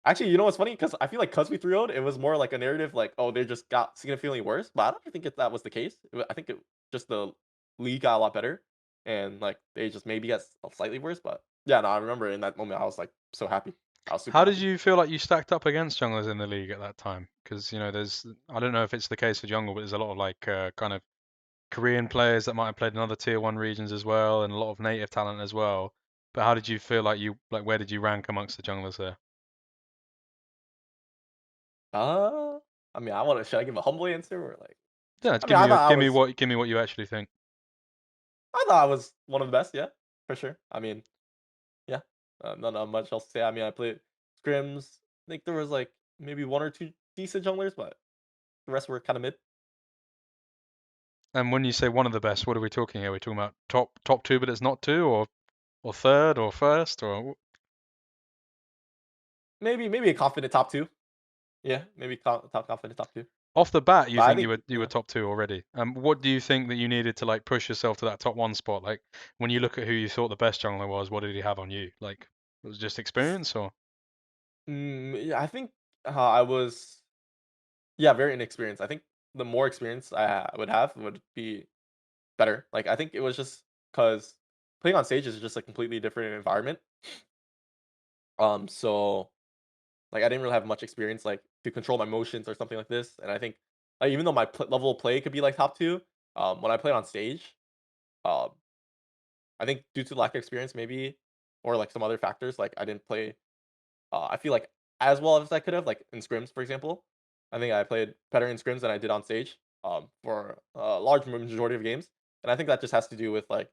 Actually, you know what's funny? Because I feel like because we 3 0 it was more like a narrative like, "Oh, they just got significantly worse," but I don't think that was the case. I think it just the league got a lot better, and, like, they just maybe got slightly worse, but yeah, no, I remember in that moment, I was, like, so happy. I was super How did happy. you feel like you stacked up against junglers in the league at that time? Because there's I don't know if it's the case for jungle, but there's a lot of like kind of Korean players that might have played in other tier one regions as well, and a lot of native talent as well. But how did you feel like where did you rank amongst the junglers there? Uh, I mean, I wanna should I give a humble answer or, like Yeah, just I mean, I thought I was give me what you actually think. I thought I was one of the best, yeah, for sure. I mean, yeah, not much else to say. I mean, I played scrims. I think there was, like, maybe 1 or 2 decent junglers, but the rest were kinda mid. And when you say one of the best, what are we talking here? Are we talking about top two, but it's not two, or third, or first, or Maybe a confident top 2. Yeah, maybe top confident top 2. off the bat, you But I think think, you were top two already? What do you think that you needed to like push yourself to that top one spot? Like when you look at who you thought the best jungler was, what did he have on you? Like was it just experience or? yeah, I think, I was yeah, very inexperienced. I think the more experience I would have would be better. Like, I think it was just because playing on stage is just a completely different environment. So, like, I didn't really have much experience, like, to control my motions or something like this, and I think, like, even though my level of play could be, like, top 2, when I played on stage, um I think due to lack of experience maybe, or, like, some other factors, like, I didn't play, I feel like as well as I could have, like, in scrims, for example. I think I played better in scrims than I did on stage, for a large majority of games, and I think that just has to do with, like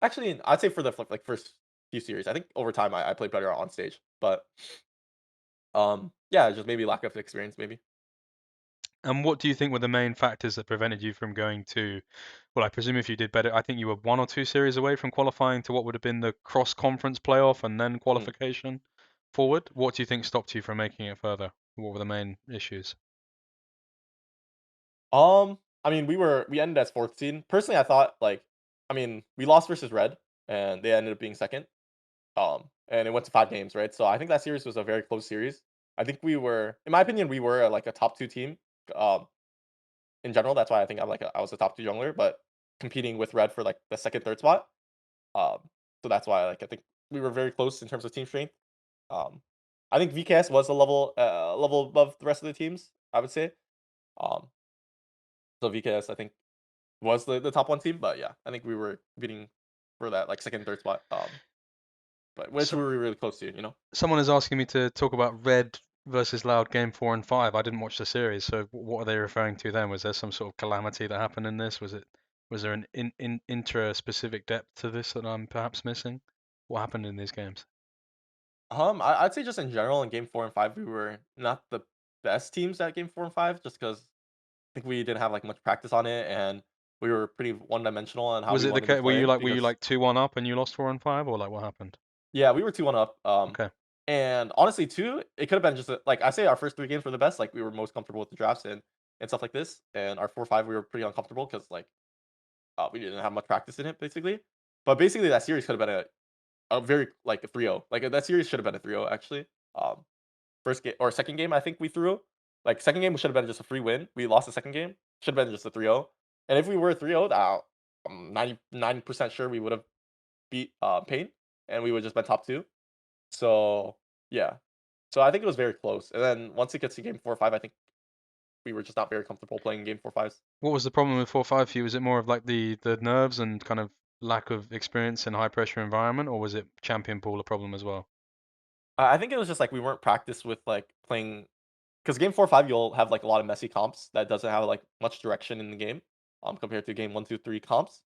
actually, I'd say for the, like, first few series, I think over time I played better on stage, but, yeah, just maybe lack of experience, maybe. And what do you think were the main factors that prevented you from going to, well, I presume if you did better, I think you were one or two series away from qualifying to what would have been the cross-conference playoff and then Mm. qualification forward. What do you think stopped you from making it further? What were the main issues? I mean, we ended as 4th seed. Personally, I thought, like I mean, we lost versus Red, and they ended up being 2nd. And it went to 5 games, right? So I think that series was a very close series. I think we were, in my opinion, we were like a top 2 team. Um, in general, that's why I think I was a top 2 jungler, but competing with Red for like the second, third spot. Um, so that's why like I think we were very close in terms of team strength. Um, I think VKS was a level above the rest of the teams, I would say. Um, so VKS I think was the top one team, but yeah, I think we were beating for that like second, third spot. But which So, we were really close to, you know. someone is asking me to talk about Red versus Loud game 4 and 5. I didn't watch the series, so what are they referring to then? Was there some sort of calamity that happened in this? Was there an intra-specific depth to this that I'm perhaps missing? What happened in these games? I'd say just in general in game 4 and 5, we were not the best teams at game 4 and 5, just because I think we didn't have like much practice on it, and We were pretty one-dimensional on how Was we it the wanted to case? Were play were you because like 2-1 up and you lost 4-5, or like what happened? yeah, we were 2-1 up. Okay. And honestly, too, it could have been just like I say, our first 3 games were the best. Like we were most comfortable with the drafts and stuff like this. And our 4-5, we were pretty uncomfortable because like we didn't have much practice in it, basically. But basically, that series could have been a very like a 3-0. Like that series should have been a 3-0 actually. Um, First game or second game, I think we threw. Like second game should have been just a free win. We lost the second game. Should have been just a 3-0. And if we were 3-0, I'm 99% sure we would have beat Pain, and we would just been top two. So yeah. So I think it was very close. And then once it gets to game 4 or 5, I think we were just not very comfortable playing game 4 5s. What was the problem with 4-5 for you? Was it more of like the nerves and kind of lack of experience in a high pressure environment, or was it champion pool a problem as well? I think it was just like we weren't practiced with like playing because game 4 5 you'll have like a lot of messy comps that doesn't have like much direction in the game compared to game 1 2 3 comps.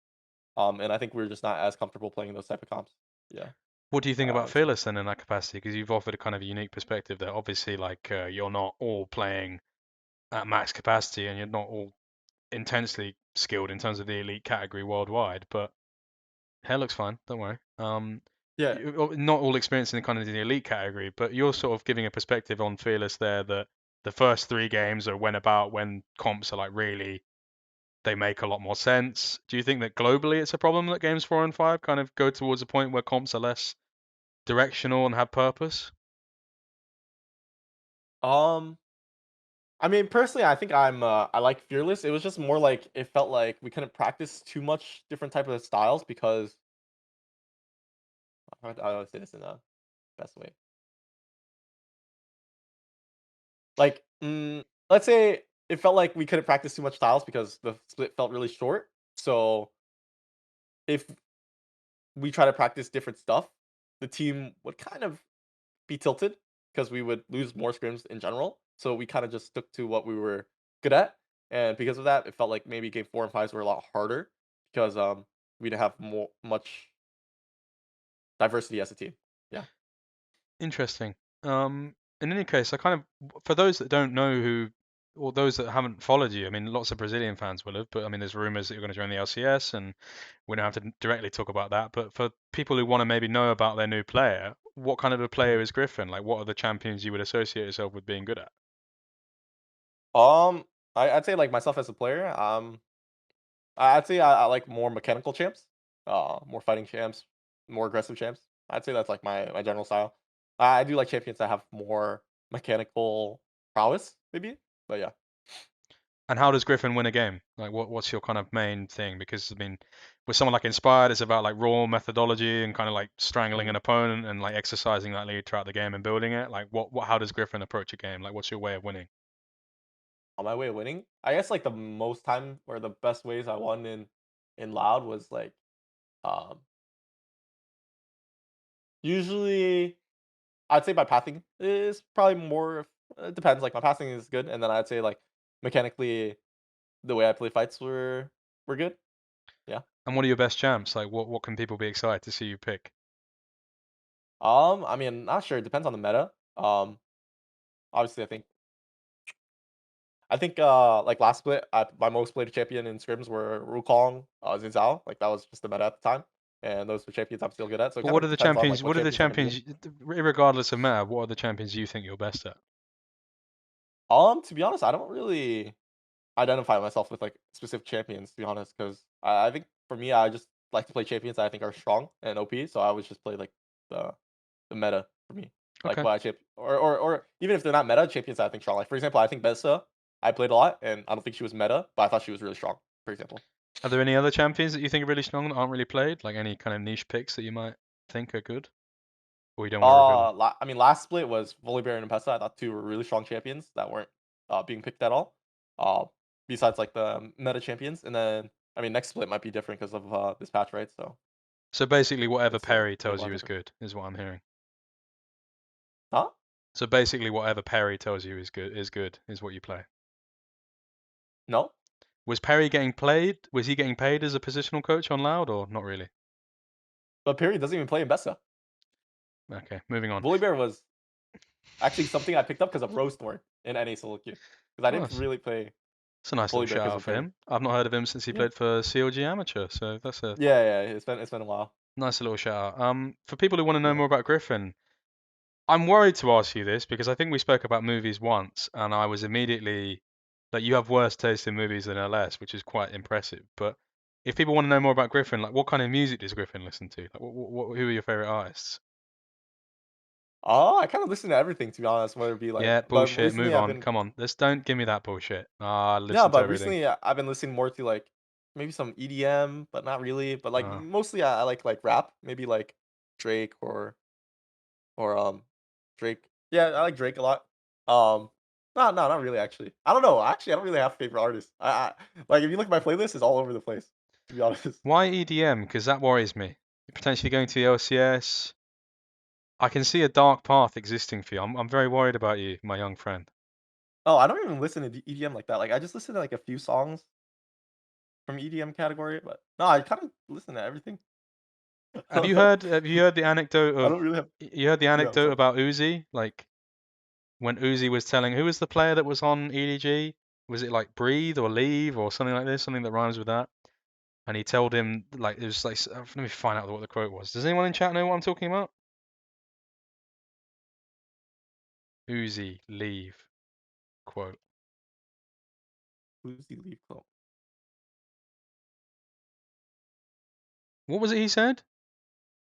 And I think we are just not as comfortable playing those type of comps. Yeah, What do you think I about would say. Fearless then in that capacity? Because you've offered a kind of unique perspective there. Obviously, like you're not all playing at max capacity, and you're not all intensely skilled in terms of the elite category worldwide. But hair looks fine. Don't worry. Yeah. Not all experienced in kind of the elite category, but you're sort of giving a perspective on Fearless there that the first 3 games are when comps are like really they make a lot more sense. Do you think that globally it's a problem that games 4 and 5 kind of go towards a point where comps are less directional and have purpose? Um. I mean, personally, I think I like Fearless. It was just more like it felt like we couldn't practice too much different type of styles because I would say this in the best way. Like, let's say it felt like we couldn't practice too much styles because the split felt really short. So if we try to practice different stuff, the team would kind of be tilted because we would lose more scrims in general. So we kind of just stuck to what we were good at, and because of that, it felt like maybe game 4 and 5s were a lot harder because we didn't have much diversity as a team. Yeah. Interesting. In any case, I kind of, for those that don't know who, or those that haven't followed you, I mean, lots of Brazilian fans will have, but I mean, there's rumors that you're going to join the LCS, and we don't have to directly talk about that. But for people who want to maybe know about their new player, what kind of a player Mhm. is Gryffinn? Like, what are the champions you would associate yourself with being good at? Um, I'd say like myself as a player, I'd say I like more mechanical champs, more fighting champs, more aggressive champs. I'd say that's like my general style. I do like champions that have more mechanical prowess, maybe. But yeah. And how does Gryffinn win a game? Like, what's your kind of main thing? Because I mean, with someone like Inspired, it's about like raw methodology and kind of like strangling Mhm. an opponent and like exercising that lead throughout the game and building it. Like, how does Gryffinn approach a game? Like, what's your way of winning? On my way of winning, I guess like the most time or the best ways I won in loud was like um usually I'd say my pathing is probably more. It depends. Like my passing is good, and then I'd say like mechanically the way I play fights were good. Yeah. And what are your best champs? Like, what can people be excited to see you pick? I mean, not sure. It depends on the meta. Obviously, I think like last split, my most played champion in scrims were Wukong, Xin Zhao. Like that was just the meta at the time, and those were champions I'm still good at. So it But kind what of are the depends on champions? like what What are the champions are gonna be champions? in. Regardless of meta, what are the champions you think you're best at? To be honest, I don't really identify myself with like specific champions. To be honest, because I think for me, I just like to play champions that I think are strong and OP. So I would just play like the the meta for me, like Okay. what I champ or even if they're not meta champions that I think strong. Like for example, I think Bessa I played a lot, and I don't think she was meta, but I thought she was really strong. For example. Are there any other champions that you think are really strong that aren't really played? Like any kind of niche picks that you might think are good, or you don't want to reveal them? I mean, last split was Volibear and Pesta. I thought two were really strong champions that weren't being picked at all. Uh, Besides like the meta champions, and then I mean, next split might be different because of this patch, right? So So basically, whatever it's Perry make a tells lot you is different. good, is what I'm hearing. Huh? So basically, whatever Perry tells you is good, is what you play. No, Was Perry getting played? Was he getting paid as a positional coach on Loud, or not really? but Perry doesn't even play in Besta. Okay, moving on. Volibear was actually something I picked up because of Rose Thorn in NA solo queue because I Oh, didn't really play. It's a nice little fully shout because out of for him. him. I've not heard of him since he Yeah. played for CLG Amateur, so that's a Yeah, yeah. It's been a while. nice little shout out. For people who want to know Yeah. more about Gryffinn, I'm worried to ask you this because I think we spoke about movies once, and I was immediately like, you have worse taste in movies than LS, which is quite impressive. But if people want to know more about Gryffinn, like, what kind of music does Gryffinn listen to? Like, who are your favorite artists? Oh, I kind of listen to everything to be honest, whether it be like, Yeah, but bullshit. recently Move I've on. been Come on. Let's don't give me that bullshit. Ah, yeah, listen to but everything. recently I've been listening more to like maybe some EDM, but not really. But like Ah. mostly I like rap, maybe like Drake or Drake. Yeah, I like Drake a lot. No, no, not really actually. I don't know. Actually, I don't really have a favorite artist. I like if you look at my playlist, it's all over the place. To be honest. Why EDM? Because that worries me. You're potentially going to the LCS. I can see a dark path existing for you. I'm very worried about you, my young friend. Oh, I don't even listen to EDM like that. Like I just listen to like a few songs from EDM category, but no, I kind of listen to everything. Have you heard? Have you heard the anecdote I of? don't really have. You heard the Yeah, what's anecdote up? about Uzi? Like when Uzi was telling, who was the player that was on EDG? Was it like breathe or leave or something like this? Something that rhymes with that. And he told him like it was like, let me find out what the quote was. Does anyone in chat know what I'm talking about? Uzi leave quote. Who's the lead clone? What was it he said?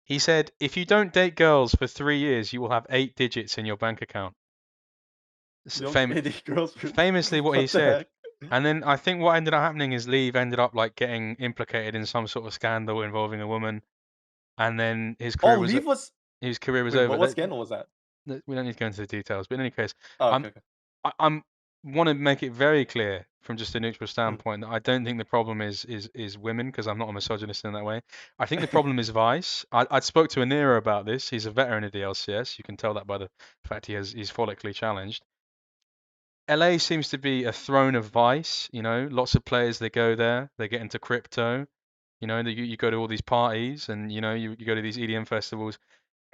He said, if you don't date girls for 3 years, you will have 8 digits in your bank account. You don't any girls. Famously, what he What the said. heck? And then I think what ended up happening is Leave ended up like getting implicated in some sort of scandal involving a woman, and then Oh, Leave was. his career was Wait, over. what scandal was that? We don't need to go into the details, but in any case, Oh, I'm okay, okay. I'm want to make it very clear from just a neutral Mm. standpoint that I don't think the problem is women because I'm not a misogynist in that way. I think the problem is Vice. I spoke to Anira about this. He's a veteran of the LCS. You can tell that by the fact he's follically challenged. LA seems to be a throne of vice, lots of players they go there, they get into crypto, you go to all these parties and you go to these EDM festivals.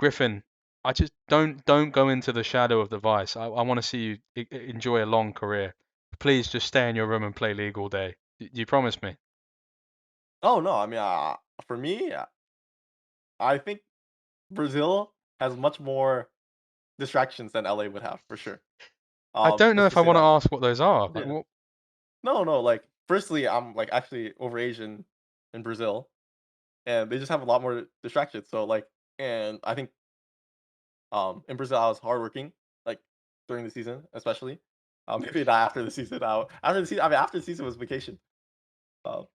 Gryffinn, I just don't go into the shadow of the vice. I want to see you enjoy a long career. Please just stay in your room and play League all day. Do you promise me? Oh no, I mean, for me, I think Brazil has much more distractions than LA would have for sure. I don't know Let's if just I say want to that. ask what those are. Like Yeah. what? No, no. Like, firstly, I'm like actually over Asian in Brazil, and they just have a lot more distractions. So like, and I think in Brazil I was hardworking, like during the season, especially. Maybe not after the season. After the season, I mean, after the season was vacation.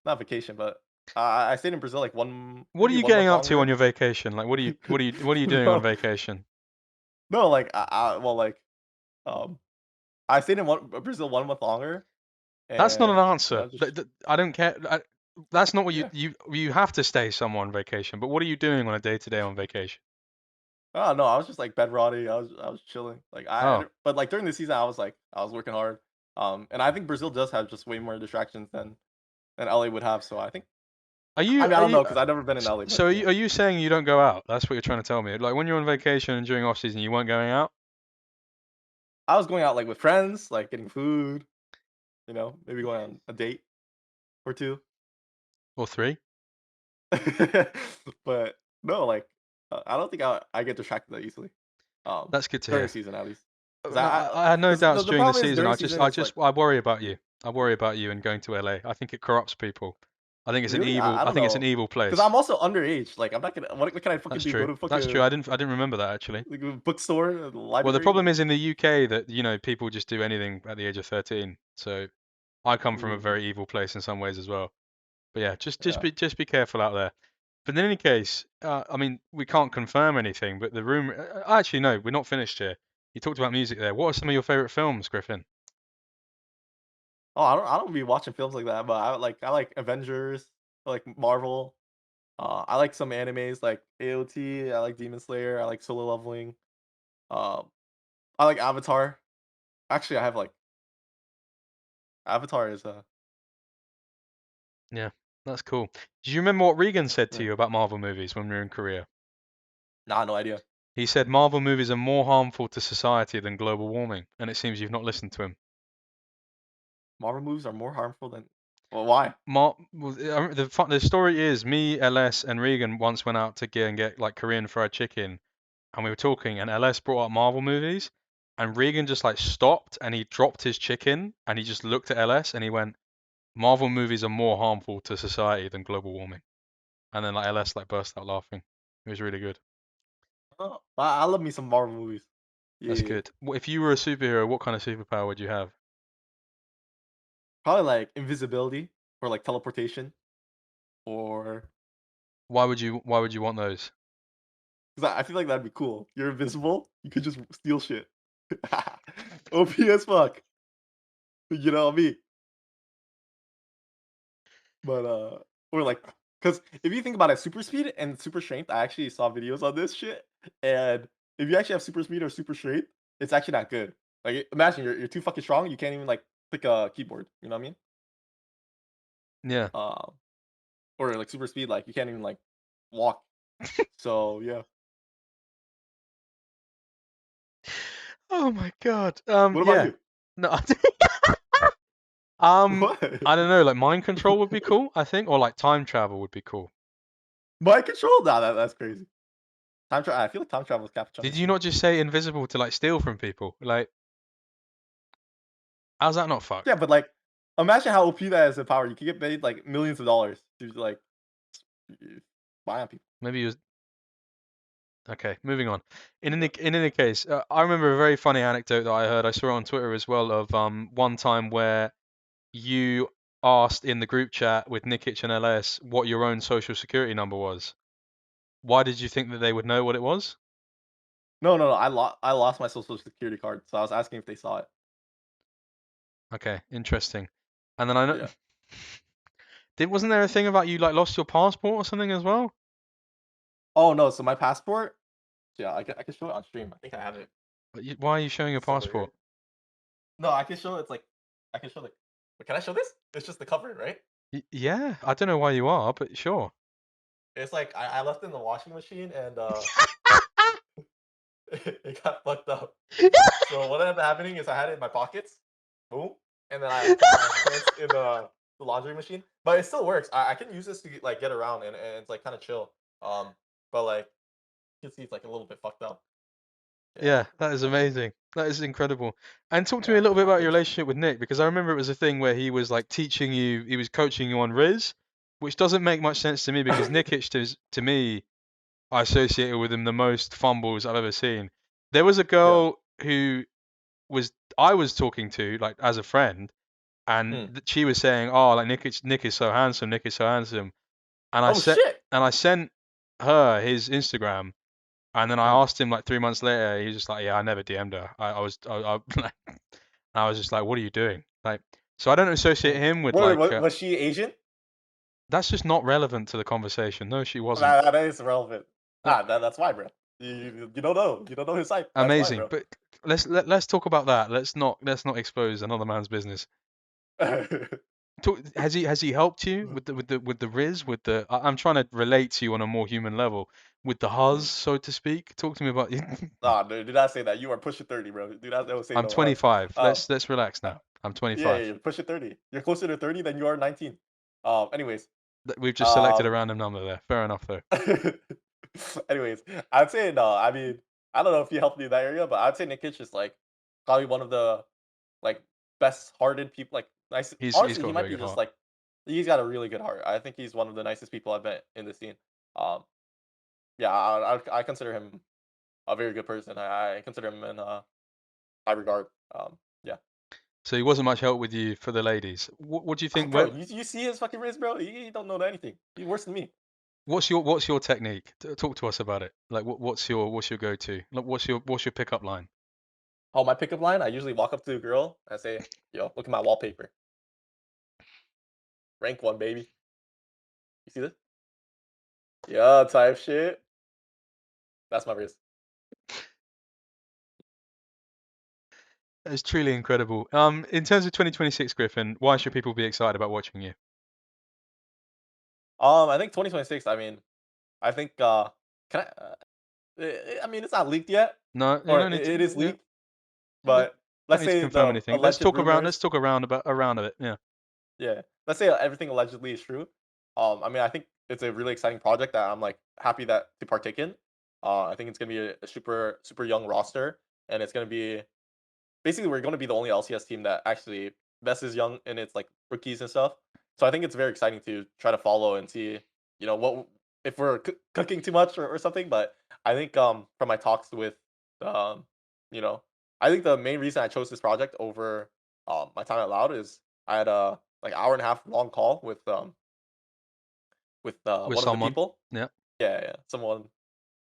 Not vacation, but I stayed in Brazil like What are maybe you one getting month up to on longer. your vacation? Like what are you doing on No, vacation? no, like well, like um, I stayed in Brazil 1 month longer, That's not an and answer. just I don't care. That's not what yeah. you have to stay somewhere on vacation. But what are you doing on a day to day on vacation? Oh no, I was just like bed rotting. I was chilling. Like Oh, but like during the season, I was working hard. And I think Brazil does have just way more distractions than LA would have. So I think are I you mean I are don't you? know because I've never been in LA, but So yeah, are you saying you don't go out? That's what you're trying to tell me. Like when you're on vacation and during off season, you weren't going out I was going out like with friends, like getting food. Maybe going on a date or two. or three. But no, like I don't think I get distracted that easily. That's good to During the hear. season at least. Because I had no because doubts the during the problem is season. during season it's like I worry about you. I worry about you and going to LA. I think it corrupts people. I think it's an really evil. I I don't think it's an know evil because place. I'm also underage. Like I'm not gonna what can I fucking That's do? Go true. to That's true. fucking I didn't remember that actually. like a bookstore, a Well, the library. problem is in the UK that people just do anything at the age of 13. So I come from a Ooh, very evil place in some ways as well. But yeah, yeah. just be careful out there. But in any case, I mean, we can't confirm anything, but the rumor. Actually, no, we're not finished here. You talked about music there. What are some of your favorite films, Gryffinn? Oh, I don't be watching films like that, but I like Avengers, I like Marvel. I like some animes like AOT. I like Demon Slayer. I like Solo Leveling. Um, I like Avatar. Actually, I have like Avatar is Yeah, that's cool. Do you remember what Regan said to yeah. you about Marvel movies when we were in Korea? Nah, no idea. He said Marvel movies are more harmful to society than global warming, and it seems you've not listened to him. Marvel movies are more harmful than. Well, why? The story is me, LS, and Regan once went out to get like Korean fried chicken, and we were talking, and LS brought up Marvel movies, and Regan just like stopped and he dropped his chicken and he just looked at LS and he went, "Marvel movies are more harmful to society than global warming." And then like LS like burst out laughing. It was really good. Oh, I love me some Marvel movies. That's Yeah, good. If you were a superhero, what kind of superpower would you have? probably like invisibility or like teleportation or Why would you want those? because I feel like that'd be cool. You're invisible, you could just steal shit. OP as fuck. You know me. But or like, because if you think about it, super speed and super strength, I actually saw videos on this shit. And if you actually have super speed or super strength, it's actually not good. Like imagine you're too fucking strong, you can't even like pick a keyboard. You know what I mean? Yeah. Or like super speed, like you can't even like walk. So yeah. Oh my God. What about Yeah. you? No. Um, What? I don't know. Like mind control would be cool, I think, or like time travel would be cool. Mind control? Nah, that's crazy. Time travel. I feel like time travel is caption Did you machine. not just say invisible to like steal from people? Like, how's that not Yeah, fucked? but like, imagine how OP that is in power. You could get paid like millions of dollars to like spy on people. Maybe you was okay. Moving on. In any Yeah. in any case, I remember a very funny anecdote that I heard. I saw it on Twitter as well of one time where you asked in the group chat with Nickich and LS what your own social security number was. Why did you think that they would know what it was? No. I lost my social security card, so I was asking if they saw it. Okay, interesting. And then I know, Yeah. wasn't there a thing about you like lost your passport or something as well? Oh no, so my passport. Yeah, I can show it on stream. I think I have it Why are you showing your somewhere passport? here. No, I can show. It's like I can show the. Wait, can I show this? It's just the cover, right? Yeah, I don't know why you are, but sure. It's like I left it in the washing machine and it got fucked up. So what ended up happening is I had it in my pockets, boom, and then I put my pants in the laundry machine. But it still works. I can use this to like get around and it's like kind of chill. Um, but like you can see it's like a little bit fucked up. Yeah, Yeah, that is I think amazing. That is incredible. And talk to me a yeah, little bit I about your think so. relationship with Nick, because I remember it was a thing where he was like teaching you, he was coaching you on Rizz, which doesn't make much sense to me because Nikic to me, I associated with him the most fumbles I've ever seen. There was a Yeah. girl who was I was talking to like as a friend, and Mm. she was saying, "Oh, like Nick is so handsome, Nick is so handsome," and I Oh said, shit. and I sent her his Instagram, and then I Mm. asked him like 3 months later. He was just like, "Yeah, I never DM'd her. Like, I was just like, what are you doing?" Like, so I don't associate Mm. him with What, like was she Asian? that's just not relevant to the conversation. No, she wasn't. That is relevant. That, That's why, bro. You don't know. You don't know his type. That's why, amazing, bro. but let's talk about that. Let's not expose another man's business. Has he helped you with the Riz with the I'm trying to relate to you on a more human level with the Huz, Mm. so to speak. Talk to me about Nah, dude, do not say that. You are pushing 30, bro. Do not don't say I'm no us. 25. Um, Let's relax uh, now. I'm yeah, 25. you're pushing 30. You're closer to 30 than you are 19. Anyways, We've just selected a um, random number there. Fair enough though. anyways, I'd say no. I mean, I don't know if he helped me in that area, but I'd say Nickich is like probably one of the like best-hearted people. Like nice. He's Honestly, got he a might very be good just heart. like he's got a really good heart. I think he's one of the nicest people I've met in the scene. Um, yeah, I consider him a very good person. I consider him in high regard. Yeah. So he wasn't much help with you for the ladies. What do you Oh, think? bro, you see his fucking wrist, bro? He don't know anything. He's worse than me. What's your technique? Talk to us about it. Like what's your go-to? Like what's your pickup line? Oh, my pickup line, I usually walk up to a girl and say, yo, look at my wallpaper. Rank one, baby. You see this? Yeah, type shit. That's my wrist. It's truly incredible. In terms of 2026, Griffin, why should people be excited about watching you? I think 2026, I mean, I think, can I, I mean, it's not leaked yet, No, you or don't need it to. is Yeah, leaked, okay. but Don't let's need to say confirm the anything. Let's alleged talk around. Let's rumors. talk around of it. Yeah. Yeah, let's say everything allegedly is true. I mean, I think it's a really exciting project that I'm like happy that to partake in. I think it's gonna be a super young roster, and it's gonna be basically we're gonna be the only LCS team that actually invests young in its like rookies and stuff. So I think it's very exciting to try to follow and see, what if we're cooking too much or something. But I think from my talks with um you know I think the main reason I chose this project over my time at Loud is I had a like hour and a half long call with With one of the someone. people. Yeah. Yeah, someone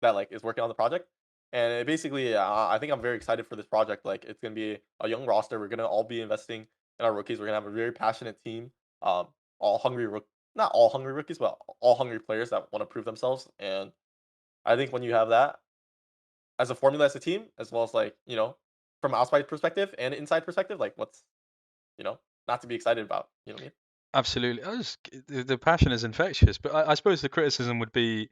that like is working on the project. And it basically, I think I'm very excited for this project. Like, it's gonna be a young roster. We're gonna all be investing in our rookies. We're gonna have a very passionate team. Um, all hungry, not all hungry rookies, but all hungry players that want to prove themselves. And I think when you have that as a formula as a team, as well as like from outside perspective and inside perspective, like what's you know not to be excited about. You know what I mean? Absolutely. The passion is infectious, but I suppose the criticism would be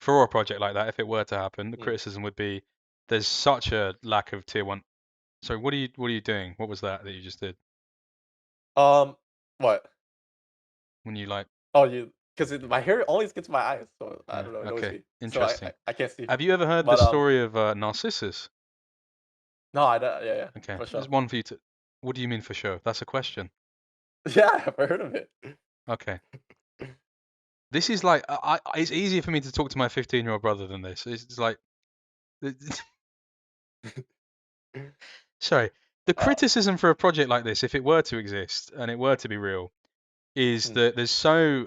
for a project like that, if it were to happen, the Mm. criticism would be there's such a lack of tier one. So what are you doing? What was that you just did What? when you like? Oh, because my hair always gets to my eyes, so I Yeah. don't know, it annoys Okay. me. So Interesting. I can't see. Have you ever heard the But story of Narcissus? no, I don't. Yeah, yeah, Okay. for There's sure. one for you to. What do you mean for sure? That's a question. Yeah, I've heard of it. Okay. This is like it's easier for me to talk to my 15-year-old brother than this. It's like sorry. The Uh, criticism for a project like this, if it were to exist and it were to be real, is mm, that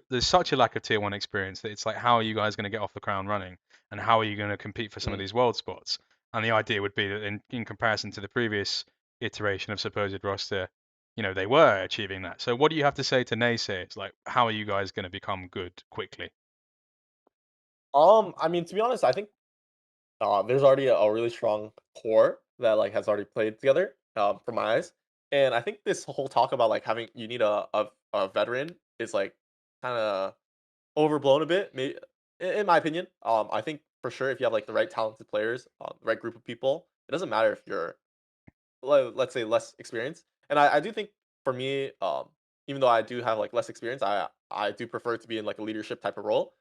there's such a lack of tier one experience that it's like how are you guys going to get off the ground running and how are you going to compete for some of mm. these world spots? And the idea would be that in comparison to the previous iteration of supposed roster, they were achieving that. So what do you have to say to naysayers? Like how are you guys going to become good quickly? I mean, to be honest, I think there's already a really strong core that like has already played together. From my eyes, and I think this whole talk about like having you need a veteran is like kind of overblown a bit, in my opinion. I think for sure if you have like the right talented players, the right group of people, it doesn't matter if you're let's say less experience. And I do think for me, even though I do have like less experience, I do prefer to be in like a leadership type of role,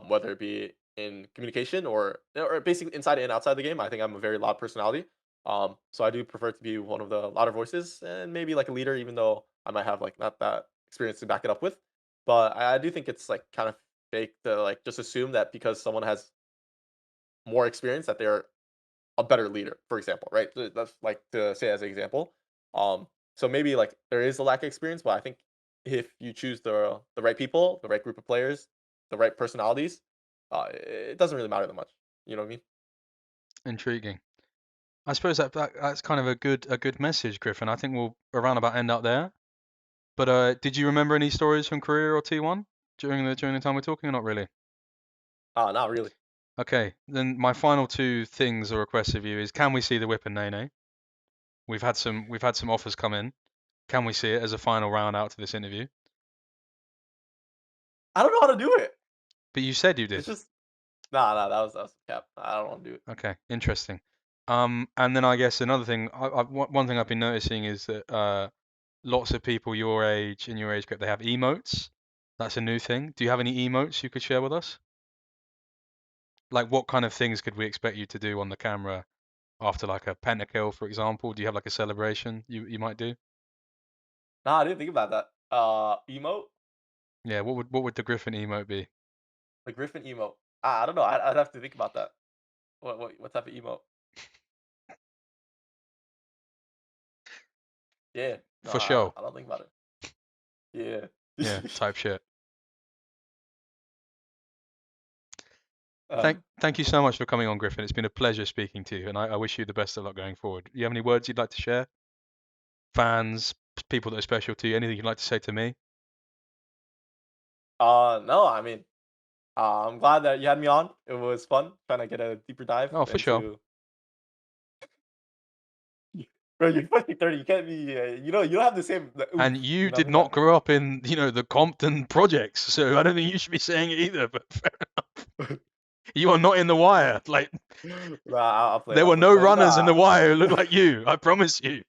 whether it be in communication or basically inside and outside the game. I think I'm a very loud personality. So I do prefer to be one of the louder voices and maybe like a leader, even though I might have like not that experience to back it up with. But I do think it's like kind of fake to like just assume that because someone has more experience that they're a better leader, for example, right? That's like to say as an example. Um, so maybe like there is a lack of experience, but I think if you choose the right people, the right group of players, the right personalities, it doesn't really matter that much. You know what I mean? Intriguing. I suppose that's kind of a good message, Griffin. I think we'll around about end up there. But did you remember any stories from Korea or T1 during the time we're talking, or not really? Not really. Okay, then my final two things or requests of you is can we see the whip and Nene? We've had some offers come in. Can we see it as a final round out to this interview? I don't know how to do it. But you said you It's did. just that was cap. I don't want to do it. Okay, interesting. And then I guess another thing, one thing I've been noticing is that lots of people your age in your age group they have emotes. That's a new thing. Do you have any emotes you could share with us? Like what kind of things could we expect you to do on the camera after like a pentakill, for example? Do you have like a celebration you might do? Nah, I didn't think about that. Emote, Yeah, what would the Griffin emote be? the Griffin emote. I don't know. I'd have to think about that. What type of emote? Yeah. No, For show. I don't think about it. Yeah, Yeah. type shit. uh, Thank you so much for coming on, Griffin. It's been a pleasure speaking to you, and I wish you the best of luck going forward. Do you have any words you'd like to share? Fans, people that are special to you, anything you'd like to say to me? no, I mean, I'm glad that you had me on. It was fun trying to get a deeper dive Oh, for sure. into. Bro, you're fucking 30. You can't be. You don't have the same the oomph. And you You know what I did mean? not grow up in, the Compton projects, so I don't think you should be saying it either. But fair enough. You are not in the wire. Like Nah, I'll play it. there I'll were play it. no But runners in the nah. wire who look like you. I promise you.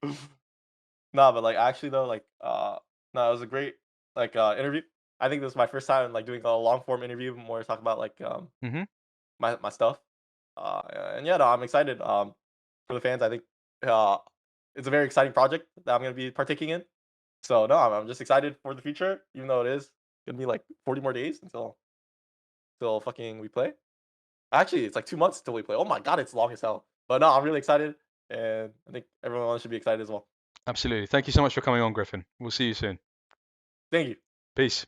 No, but like actually though, like no, it was a great like interview. I think this was my first time like doing a long form interview more to talk about like Hmm. my stuff. And yeah, no, I'm excited for the fans. I think uh it's a very exciting project that I'm gonna be partaking in. So no, I'm just excited for the future, even though it is gonna be like 40 more days until fucking we play. Actually, it's like 2 months till we play. Oh my god, it's long as hell. But no, I'm really excited, and I think everyone should be excited as well. Absolutely. Thank you so much for coming on, Gryffinn. We'll see you soon. Thank you. Peace.